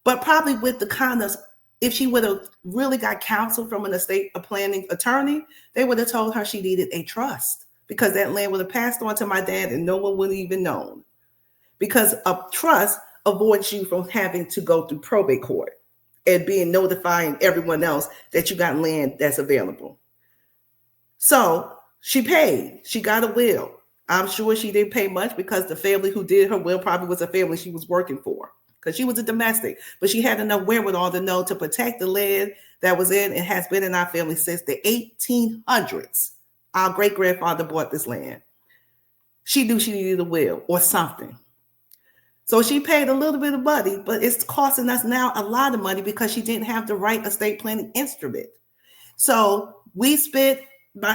but probably with the kind of, if she would have really got counsel from an estate planning attorney, they would have told her she needed a trust, because that land would have passed on to my dad and no one would have even known. Because a trust avoids you from having to go through probate court and being notifying everyone else that you got land that's available. So she paid. She got a will. I'm sure she didn't pay much because the family who did her will probably was a family she was working for, because she was a domestic, but she had enough wherewithal to know to protect the land that was in and has been in our family since the 1800s. Our great-grandfather bought this land. She knew she needed a will or something. So she paid a little bit of money, but it's costing us now a lot of money because she didn't have the right estate planning instrument. So my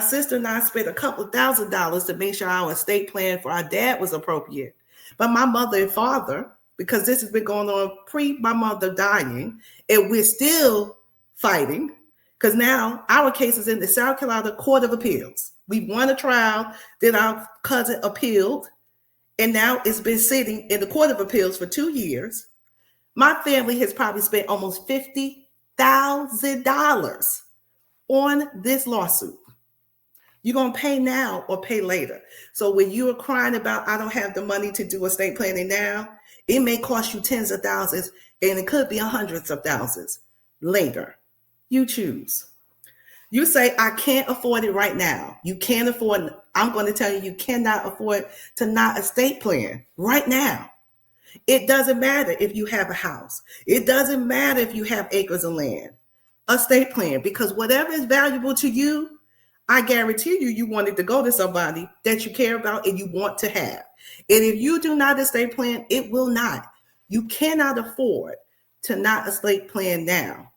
sister and I spent a couple of $1,000s to make sure our estate plan for our dad was appropriate. But my mother and father, because this has been going on pre my mother dying, and we're still fighting, because now our case is in the South Carolina Court of Appeals. We won a trial, then our cousin appealed, and now it's been sitting in the Court of Appeals for 2 years. My family has probably spent almost $50,000 on this lawsuit. You're going to pay now or pay later. So when you are crying about, I don't have the money to do estate planning now, it may cost you tens of thousands, and it could be hundreds of thousands later. You choose. You say, I can't afford it right now. You can't afford, I'm going to tell you, you cannot afford to not estate plan right now. It doesn't matter if you have a house. It doesn't matter if you have acres of land. Estate plan, because whatever is valuable to you, I guarantee you wanted to go to somebody that you care about and you want to have. And if you do not estate plan, it will not. You cannot afford to not estate plan now,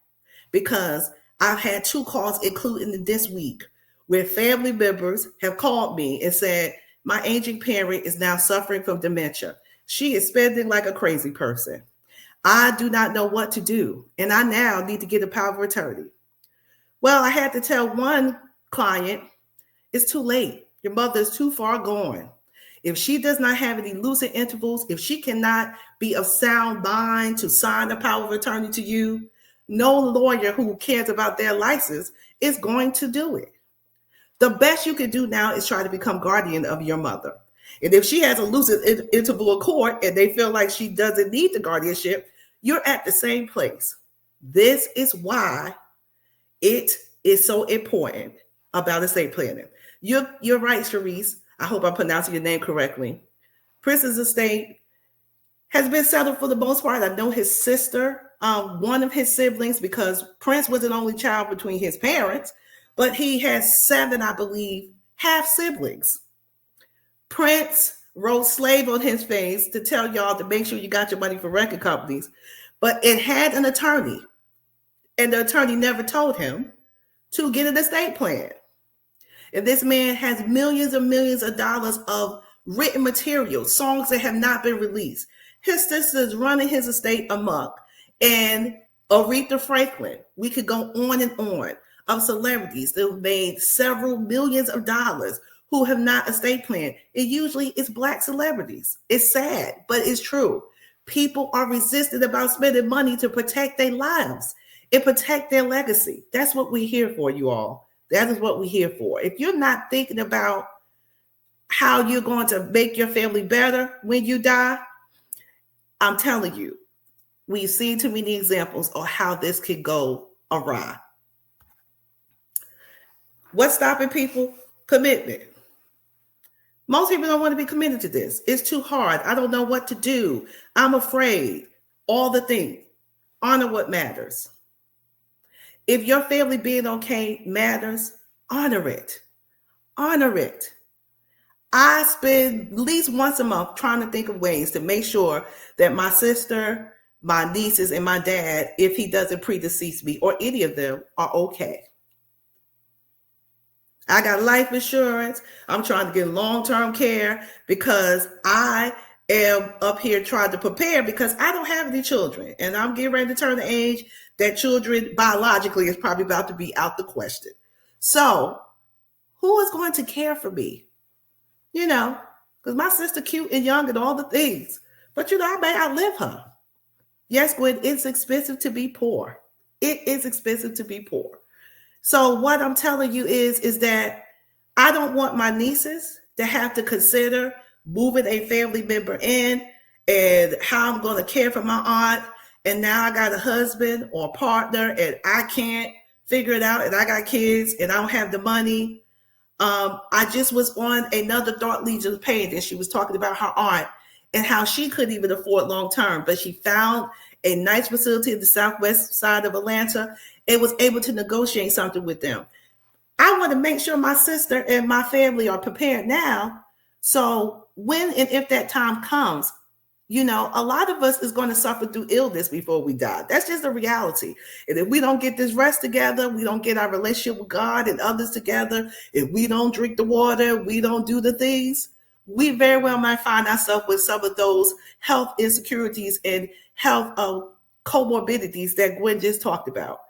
because I've had 2 calls, including this week, where family members have called me and said, my aging parent is now suffering from dementia. She is spending like a crazy person. I do not know what to do, and I now need to get a power of attorney. Well, I had to tell one client, it's too late. Your mother is too far gone. If she does not have any lucid intervals, if she cannot be of sound mind to sign a power of attorney to you, no lawyer who cares about their license is going to do it. The best you can do now is try to become guardian of your mother. And if she has a lucid interval of court and they feel like she doesn't need the guardianship, you're at the same place. This is why it is so important about estate planning. You're right, Sharice. I hope I'm pronouncing your name correctly. Prince's estate has been settled for the most part. I know his sister, one of his siblings, because Prince was an only child between his parents, but he has 7, I believe, half siblings. Prince wrote slave on his face to tell y'all to make sure you got your money for record companies, but it had an attorney, and the attorney never told him to get an estate plan. And this man has millions and millions of dollars of written material, songs that have not been released. His sister's running his estate amok. And Aretha Franklin, we could go on and on, of celebrities that have made several millions of dollars who have not estate planned. It usually is Black celebrities. It's sad, but it's true. People are resistant about spending money to protect their lives and protect their legacy. That's what we're here for, you all. That is what we're here for. If you're not thinking about how you're going to make your family better when you die, I'm telling you, we've seen too many examples of how this could go awry. What's stopping people? Commitment. Most people don't want to be committed to this. It's too hard. I don't know what to do. I'm afraid. All the things. Honor what matters. If your family being okay matters, honor it. Honor it. I spend at least once a month trying to think of ways to make sure that my sister, my nieces, and my dad, if he doesn't predecease me or any of them, are okay. I got life insurance. I'm trying to get long-term care because I am up here trying to prepare because I don't have any children. And I'm getting ready to turn the age that children biologically is probably about to be out the question. So who is going to care for me? You know, because my sister cute and young and all the things. But, you know, I may outlive her. Yes, Gwen, it's expensive to be poor. It is expensive to be poor. So what I'm telling you is that I don't want my nieces to have to consider moving a family member in and how I'm going to care for my aunt. And now I got a husband or a partner and I can't figure it out. And I got kids and I don't have the money. I just was on another Thought Legion page and she was talking about her aunt and how she couldn't even afford long-term, but she found a nice facility in the southwest side of Atlanta and was able to negotiate something with them. I want to make sure my sister and my family are prepared now. So when and if that time comes, you know, a lot of us is going to suffer through illness before we die. That's just the reality. And if we don't get this rest together, we don't get our relationship with God and others together, if we don't drink the water, we don't do the things, we very well might find ourselves with some of those health insecurities and health comorbidities that Gwen just talked about.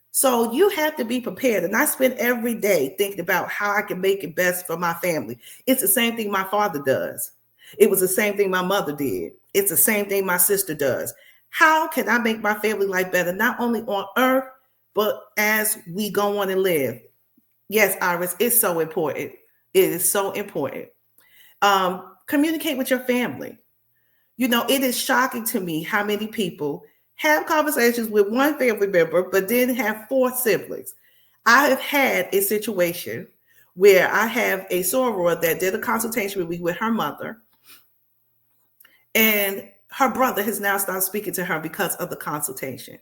So you have to be prepared. And I spend every day thinking about how I can make it best for my family. It's the same thing my father does. It was the same thing my mother did. It's the same thing my sister does. How can I make my family life better, not only on earth, but as we go on and live? Yes, Iris, it's so important. It is so important. Communicate with your family. You know, it is shocking to me how many people have conversations with one family member, but then have 4 siblings. I have had a situation where I have a soror that did a consultation with me with her mother, and her brother has now started speaking to her because of the consultation.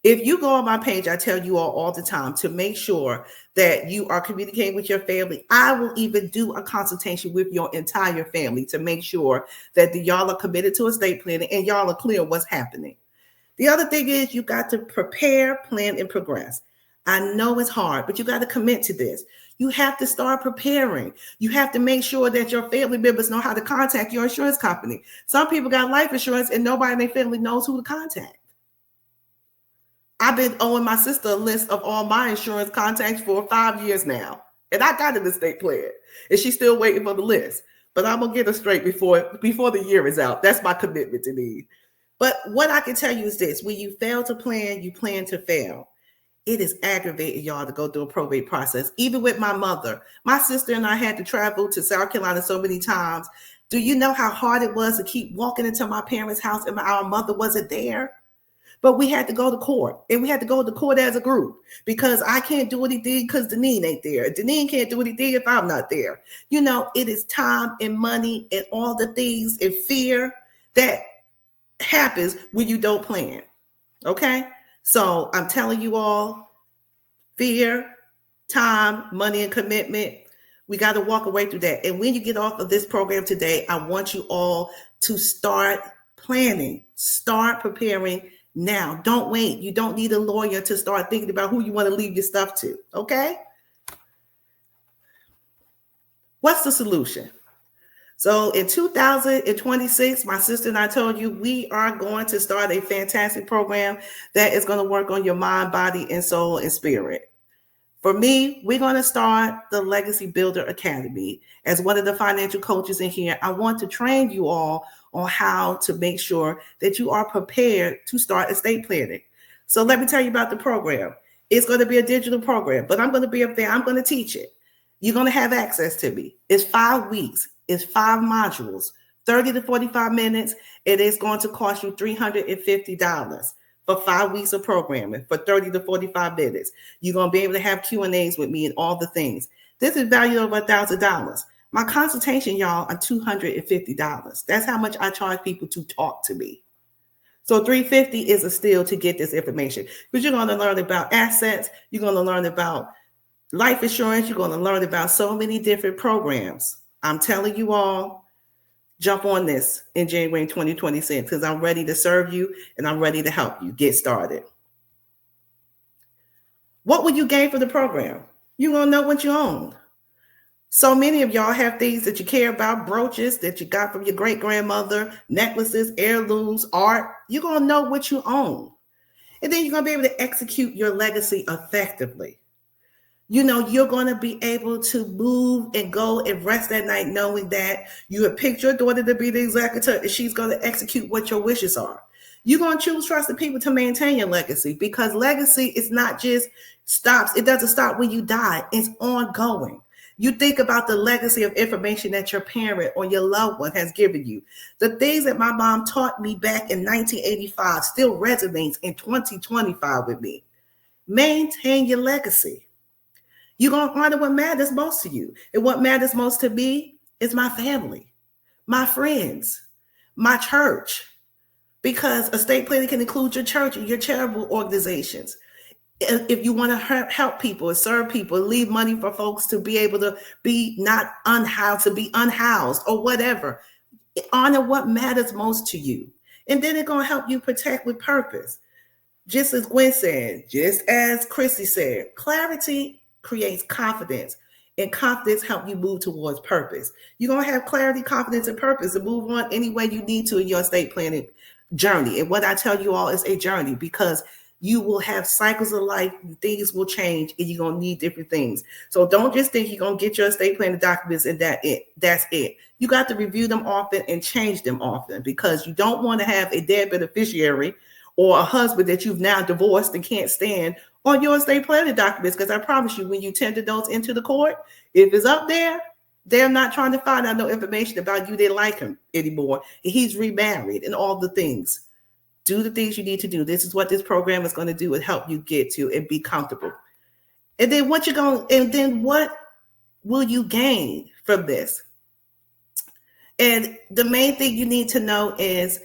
If you go on my page, I tell you all the time to make sure that you are communicating with your family. I will even do a consultation with your entire family to make sure that y'all are committed to estate planning and y'all are clear what's happening. The other thing is you got to prepare, plan, and progress. I know it's hard, but you got to commit to this. You have to start preparing. You have to make sure that your family members know how to contact your insurance company. Some people got life insurance and nobody in their family knows who to contact. I've been owing my sister a list of all my insurance contacts for 5 years now. And I got an estate plan. And she's still waiting for the list. But I'm going to get her straight before the year is out. That's my commitment to need. But what I can tell you is this. When you fail to plan, you plan to fail. It is aggravating, y'all, to go through a probate process. Even with my mother. My sister and I had to travel to South Carolina so many times. Do you know how hard it was to keep walking into my parents' house and our mother wasn't there? But we had to go to court, and we had to go to court as a group because I can't do anything because Deneen ain't there. Deneen can't do anything if I'm not there. You know, it is time and money and all the things and fear that happens when you don't plan. Okay? So I'm telling you all, fear, time, money, and commitment, we got to walk away through that. And when you get off of this program today, I want you all to start planning, start preparing now. Don't wait. You don't need a lawyer to start thinking about who you want to leave your stuff to. Okay? What's the solution? So in 2026, my sister and I told you we are going to start a fantastic program that is going to work on your mind, body, and soul and spirit. For me, we're going to start the Legacy Builder Academy. As one of the financial coaches in here, I want to train you all on how to make sure that you are prepared to start estate planning. So let me tell you about the program. It's going to be a digital program, but I'm going to be up there. I'm going to teach it. You're going to have access to me. It's 5 weeks. It's 5 modules, 30 to 45 minutes. It is going to cost you $350 for 5 weeks of programming for 30 to 45 minutes. You're going to be able to have Q&As with me and all the things. This is valued over $1,000. My consultation, y'all, are $250. That's how much I charge people to talk to me. So $350 is a steal to get this information. Because you're going to learn about assets. You're going to learn about life insurance. You're going to learn about so many different programs. I'm telling you all, jump on this in January 2026 because I'm ready to serve you and I'm ready to help you get started. What will you gain from the program? You're going to know what you own. So many of y'all have things that you care about, brooches that you got from your great-grandmother, necklaces, heirlooms, art. You're going to know what you own. And then you're going to be able to execute your legacy effectively. You know, you're going to be able to move and go and rest at night knowing that you have picked your daughter to be the executor and she's going to execute what your wishes are. You're going to choose trusted people to maintain your legacy because legacy is not just stops. It doesn't stop when you die. It's ongoing. You think about the legacy of information that your parent or your loved one has given you. The things that my mom taught me back in 1985 still resonates in 2025 with me. Maintain your legacy. You're going to honor what matters most to you. And what matters most to me is my family, my friends, my church. Because estate planning can include your church and your charitable organizations. If you want to help people and serve people, leave money for folks to be able to be not unhoused, to be unhoused or whatever, honor what matters most to you. And then it's going to help you protect with purpose. Just as Gwen said, just as Chrissy said, clarity creates confidence and confidence helps you move towards purpose. You're going to have clarity, confidence, and purpose to move on any way you need to in your estate planning journey. And what I tell you all is a journey because you will have cycles of life, things will change, and you're going to need different things. So don't just think you're going to get your estate planning documents and that's it. You got to review them often and change them often because you don't want to have a dead beneficiary or a husband that you've now divorced and can't stand on your estate planning documents. Because I promise you, when you tender those into the court, if it's up there, they're not trying to find out no information about you. They like him anymore. And he's remarried and all the things. Do the things you need to do. This is what this program is going to do and help you get to and be comfortable. And then what will you gain from this? And the main thing you need to know is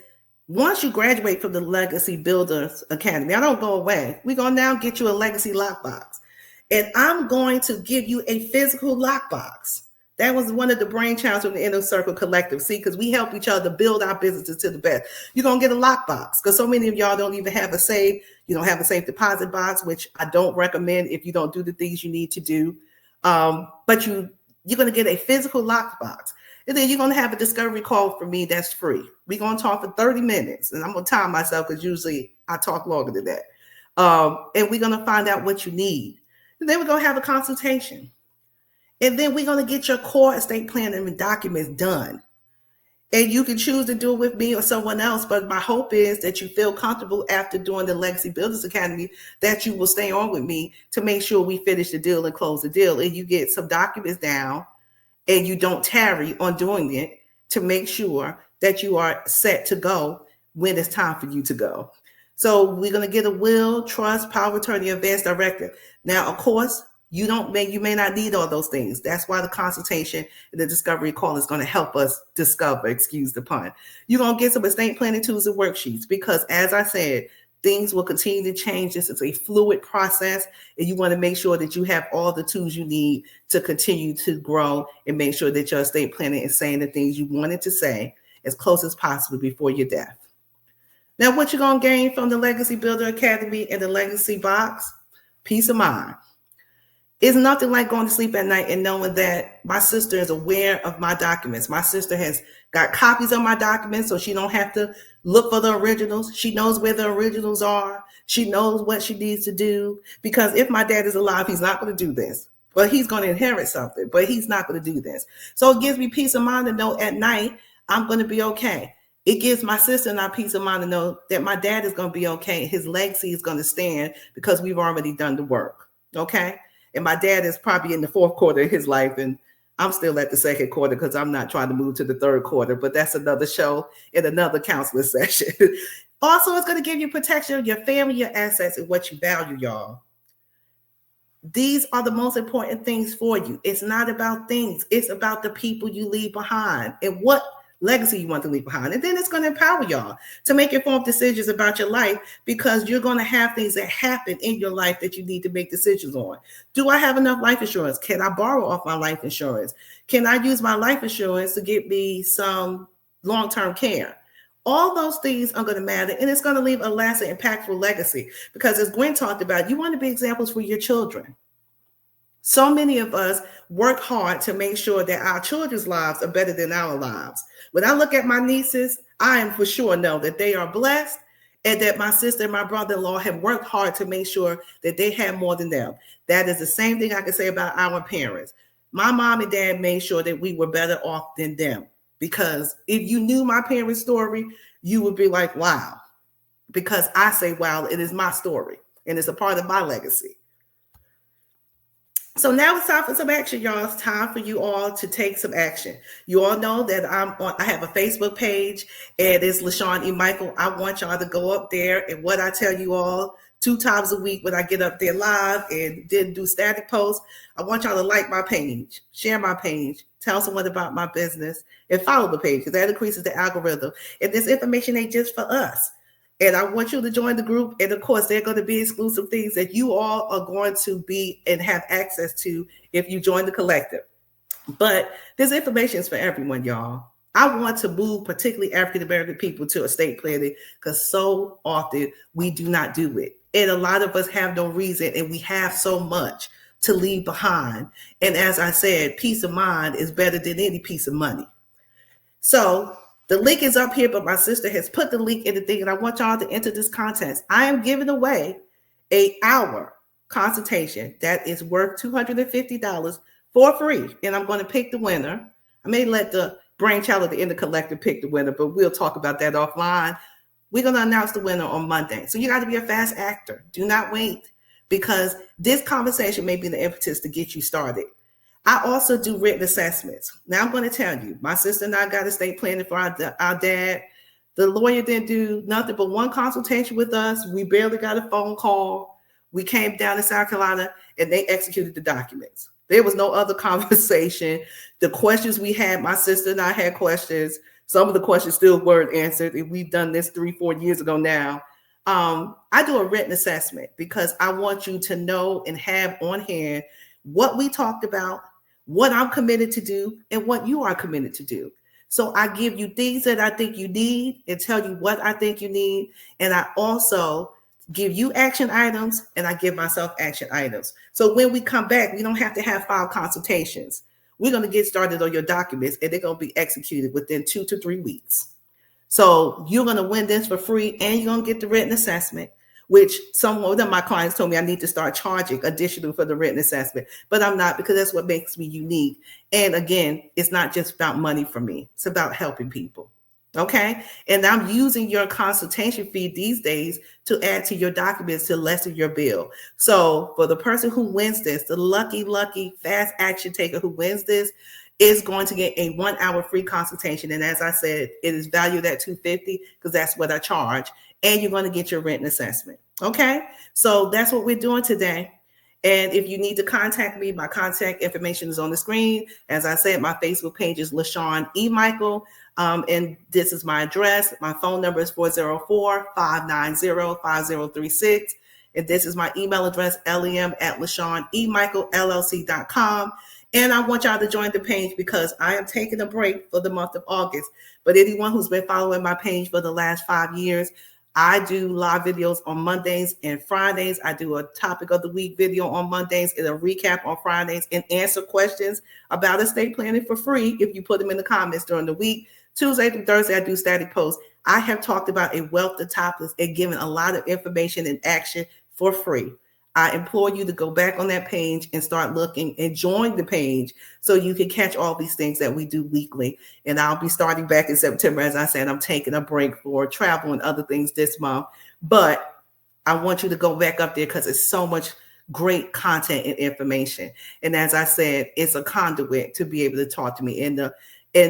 once you graduate from the Legacy Builders Academy, I don't go away. We're going to now get you a legacy lockbox. And I'm going to give you a physical lockbox. That was one of the brainchilds from the Inner Circle Collective. See, because we help each other build our businesses to the best. You're going to get a lockbox because so many of y'all don't even have a safe. You don't have a safe deposit box, which I don't recommend if you don't do the things you need to do. But you're going to get a physical lockbox. And then you're going to have a discovery call from me that's free. We're going to talk for 30 minutes. And I'm going to time myself because usually I talk longer than that. And we're going to find out what you need. And then we're going to have a consultation. And then we're going to get your core estate planning and documents done. And you can choose to do it with me or someone else. But my hope is that you feel comfortable after doing the Legacy Builders Academy that you will stay on with me to make sure we finish the deal and close the deal. And you get some documents down and you don't tarry on doing it to make sure that you are set to go when it's time for you to go. So we're going to get a will, trust, power of attorney, advance directive. Now, of course, you may not need all those things. That's why the consultation and the discovery call is going to help us discover, excuse the pun. You're going to get some estate planning tools and worksheets because, as I said, things will continue to change. This is a fluid process, and you want to make sure that you have all the tools you need to continue to grow and make sure that your estate planning is saying the things you wanted to say as close as possible before your death. Now, what you're going to gain from the Legacy Builder Academy and the Legacy Box? Peace of mind. It's nothing like going to sleep at night and knowing that my sister is aware of my documents. My sister has got copies of my documents, so she don't have to look for the originals. She knows where the originals are. She knows what she needs to do. Because if my dad is alive, he's not going to do this. But he's going to inherit something, but he's not going to do this. So it gives me peace of mind to know at night I'm going to be okay. It gives my sister and I peace of mind to know that my dad is going to be okay. His legacy is going to stand because we've already done the work. Okay? And my dad is probably in the fourth quarter of his life, and I'm still at the second quarter because I'm not trying to move to the third quarter, but that's another show in another counseling session. Also, it's going to give you protection of your family, your assets, and what you value, y'all. These are the most important things for you. It's not about things. It's about the people you leave behind and what legacy you want to leave behind. And then it's going to empower y'all to make informed decisions about your life, because you're going to have things that happen in your life that you need to make decisions on. Do I have enough life insurance? Can I borrow off my life insurance? Can I use my life insurance to get me some long-term care? All those things are going to matter, and it's going to leave a lasting, impactful legacy, because as Gwen talked about, you want to be examples for your children. So many of us work hard to make sure that our children's lives are better than our lives. When I look at my nieces, I am for sure know that they are blessed, and that my sister and my brother-in-law have worked hard to make sure that they have more than them. That is the same thing I can say about our parents. My mom and dad made sure that we were better off than them, because if you knew my parents' story, you would be like, wow. Because I say, wow, it is my story, and it's a part of my legacy. So now it's time for some action, y'all. It's time for you all to take some action. You all know that I have a Facebook page, and it's LaShawn E. Michael. I want y'all to go up there, and what I tell you all 2 times a week when I get up there live and then do static posts, I want y'all to like my page, share my page, tell someone about my business, and follow the page, because that increases the algorithm. And this information ain't just for us. And I want you to join the group. And of course, there are going to be exclusive things that you all are going to be and have access to if you join the collective. But this information is for everyone, y'all. I want to move particularly African-American people to estate planning, because so often we do not do it. And a lot of us have no reason, and we have so much to leave behind. And as I said, peace of mind is better than any piece of money. So the link is up here, but my sister has put the link in the thing, and I want y'all to enter this contest. I am giving away an hour consultation that is worth $250 for free, and I'm going to pick the winner. I may let the brainchild of the Inner Collective pick the winner, but we'll talk about that offline. We're going to announce the winner on Monday. So you got to be a fast actor. Do not wait, because this conversation may be the impetus to get you started. I also do written assessments. Now I'm going to tell you, my sister and I got estate planning for our dad. The lawyer didn't do nothing but one consultation with us. We barely got a phone call. We came down to South Carolina, and they executed the documents. There was no other conversation. The questions we had, my sister and I had questions. Some of the questions still weren't answered. And we've done this 3-4 years ago now. I do a written assessment because I want you to know and have on hand what we talked about, what I'm committed to do, and what you are committed to do. So I give you things that I think you need and tell you what I think you need. And I also give you action items, and I give myself action items. So when we come back, we don't have to have 5 consultations. We're going to get started on your documents, and they're going to be executed within 2 to 3 weeks. So you're going to win this for free, and you're going to get the written assessment, which some of my clients told me I need to start charging additional for the written assessment, but I'm not, because that's what makes me unique. And again, it's not just about money for me. It's about helping people. Okay. And I'm using your consultation fee these days to add to your documents to lessen your bill. So for the person who wins this, the lucky fast action taker who wins this is going to get a 1 hour free consultation. And as I said, it is valued at $250 because that's what I charge. And you're going to get your written assessment. Okay. So that's what we're doing today. And if you need to contact me, my contact information is on the screen. As I said, my Facebook page is LaShawn E. Michael. And this is my address. My phone number is 404-590-5036. And this is my email address, lem@LaShawnEMichaelLLC.com. And I want y'all to join the page because I am taking a break for the month of August. But anyone who's been following my page for the last 5 years, I do live videos on Mondays and Fridays. I do a topic of the week video on Mondays and a recap on Fridays, and answer questions about estate planning for free if you put them in the comments during the week. Tuesday through Thursday, I do static posts. I have talked about a wealth of topics and given a lot of information and action for free. I implore you to go back on that page and start looking and join the page so you can catch all these things that we do weekly. And I'll be starting back in September. As I said, I'm taking a break for travel and other things this month. But I want you to go back up there because it's so much great content and information. And as I said, it's a conduit to be able to talk to me. And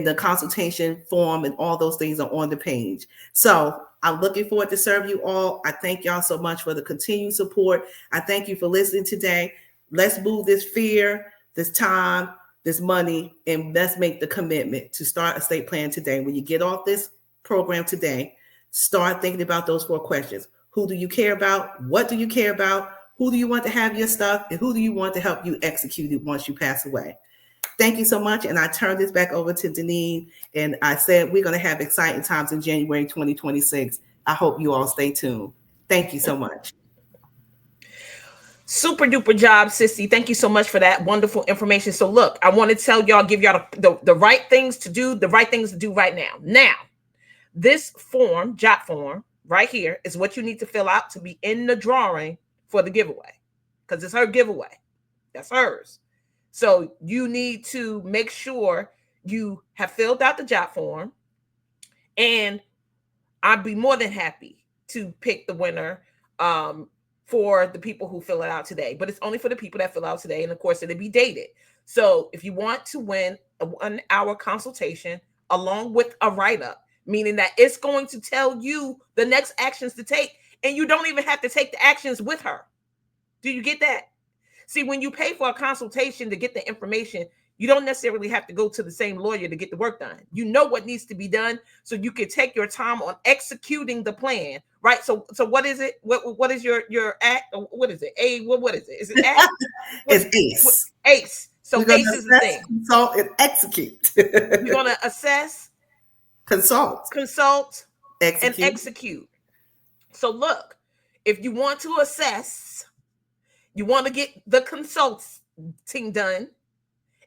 the consultation form and all those things are on the page. So I'm looking forward to serve you all. I thank y'all so much for the continued support. I thank you for listening today. Let's move this fear, this time, this money, and let's make the commitment to start estate plan today. When you get off this program today, start thinking about those 4 questions. Who do you care about? What do you care about? Who do you want to have your stuff? And who do you want to help you execute it once you pass away? Thank you so much. And I turn this back over to Deneen. And I said, we're going to have exciting times in January 2026. I hope you all stay tuned. Thank you so much. Super duper job, Sissy. Thank you so much for that wonderful information. So look, I want to tell y'all, give y'all the right things to do, the right things to do right now. Now, this form, JOT form, right here is what you need to fill out to be in the drawing for the giveaway, because it's her giveaway. That's hers. So you need to make sure you have filled out the JOT form, and I'd be more than happy to pick the winner for the people who fill it out today. But it's only for the people that fill out today, and of course it'll be dated. So if you want to win a 1-hour consultation along with a write-up, meaning that it's going to tell you the next actions to take, and you don't even have to take the actions with her. Do you get that? See, when you pay for a consultation to get the information, you don't necessarily have to go to the same lawyer to get the work done. You know what needs to be done, so you can take your time on executing the plan, right? So what is it? What is your act? What is it? What is it? Is it act? It's ACE. ACE. So ACE is the thing. Consult and execute. You're going to assess, consult, and execute. So look, if you want to assess, you want to get the consulting done,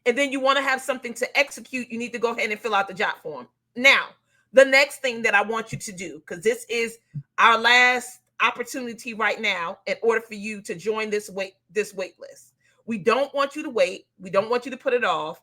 and then you want to have something to execute, you need to go ahead and fill out the JOT form. Now, the next thing that I want you to do, because this is our last opportunity right now in order for you to join this wait list. We don't want you to wait. We don't want you to put it off.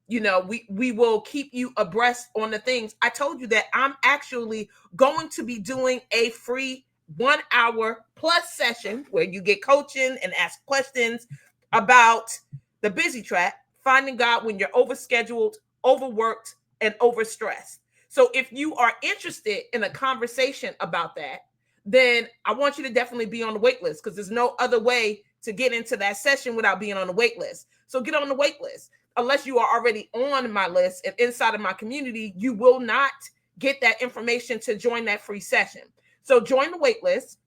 You know, we will keep you abreast on the things. I told you that I'm actually going to be doing a free 1-hour plus session where you get coaching and ask questions about the busy track, finding God when you're overscheduled, overworked, and overstressed. So if you are interested in a conversation about that, then I want you to definitely be on the wait list, because there's no other way to get into that session without being on the wait list. So get on the wait list. Unless you are already on my list and inside of my community, you will not get that information to join that free session. So join the wait list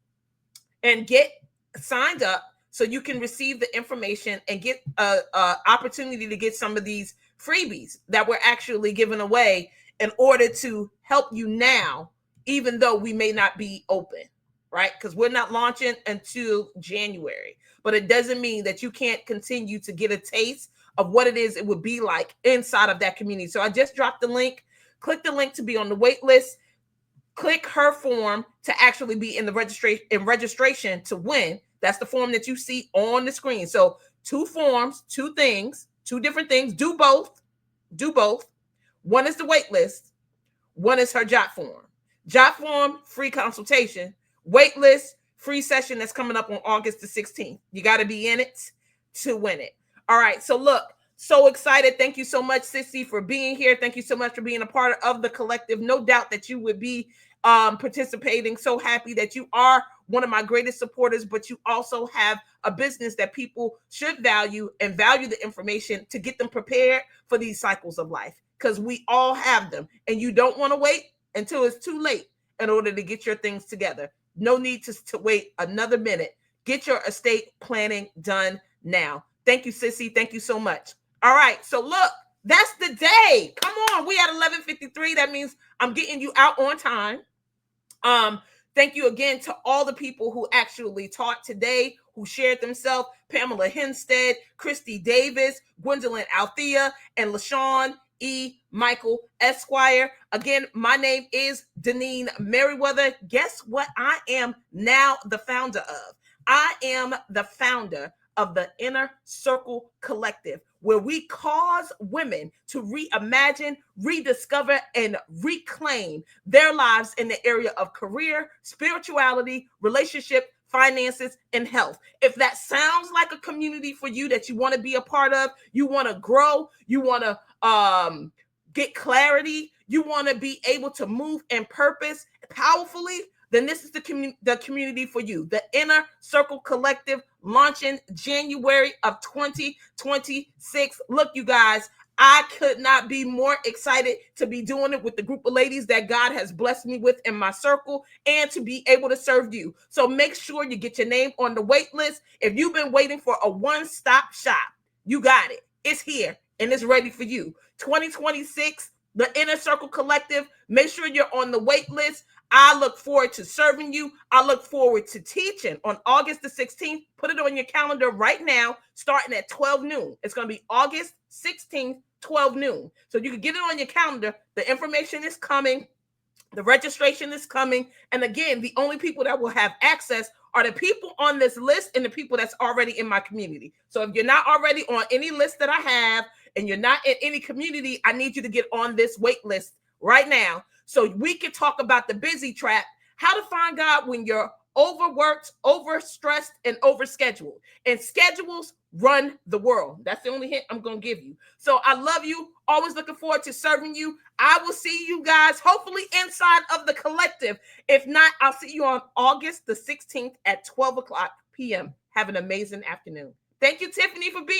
and get signed up so you can receive the information and get an opportunity to get some of these freebies that we're actually giving away in order to help you now, even though we may not be open, right? Because we're not launching until January. But it doesn't mean that you can't continue to get a taste of what it is it would be like inside of that community. So I just dropped the link. Click the link to be on the wait list. Click her form to actually be in the registration to win. That's the form that you see on the screen. So 2 forms, 2 things, 2 different things. Do both. Do both. One is the wait list. One is her JOT form. JOT form, free consultation. Wait list, free session that's coming up on August the 16th. You got to be in it to win it. All right. So look, so excited. Thank you so much, Sissy, for being here. Thank you so much for being a part of the collective. No doubt that you would be participating. So happy that you are one of my greatest supporters, but you also have a business that people should value and value the information to get them prepared for these cycles of life, because we all have them, and you don't want to wait until it's too late in order to get your things together. No need to wait another minute. Get your estate planning done now. Thank you, Sissy. Thank you so much. All right. So look, that's the day. Come on. We at 11:53. That means I'm getting you out on time. Thank you again to all the people who actually taught today, who shared themselves: Pamela Henstead, Christy Davis, Gwendolyn Althea, and LaShawn E. Michael Esquire. Again, my name is Deneen Merriweather. Guess what I am now the founder of? I am the founder of the Inner Circle Collective, where we cause women to reimagine, rediscover, and reclaim their lives in the area of career, spirituality, relationship, finances, and health. If that sounds like a community for you that you want to be a part of, you want to grow, you want to get clarity, you want to be able to move in purpose powerfully, then this is the community for you. The Inner Circle Collective, launching January of 2026. Look, you guys, I could not be more excited to be doing it with the group of ladies that God has blessed me with in my circle and to be able to serve you. So make sure you get your name on the wait list. If you've been waiting for a one-stop shop, you got it. It's here and it's ready for you. 2026, the Inner Circle Collective. Make sure you're on the wait list. I look forward to serving you. I look forward to teaching on August the 16th. Put it on your calendar right now, starting at 12 noon. It's going to be August 16th, 12 noon. So you can get it on your calendar. The information is coming. The registration is coming. And again, the only people that will have access are the people on this list and the people that's already in my community. So if you're not already on any list that I have and you're not in any community, I need you to get on this wait list right now so we can talk about the busy trap, how to find God when you're overworked, overstressed, and overscheduled. And schedules run the world. That's the only hint I'm going to give you. So I love you. Always looking forward to serving you. I will see you guys hopefully inside of the collective. If not, I'll see you on August the 16th at 12 o'clock p.m. Have an amazing afternoon. Thank you, Tiffany, for being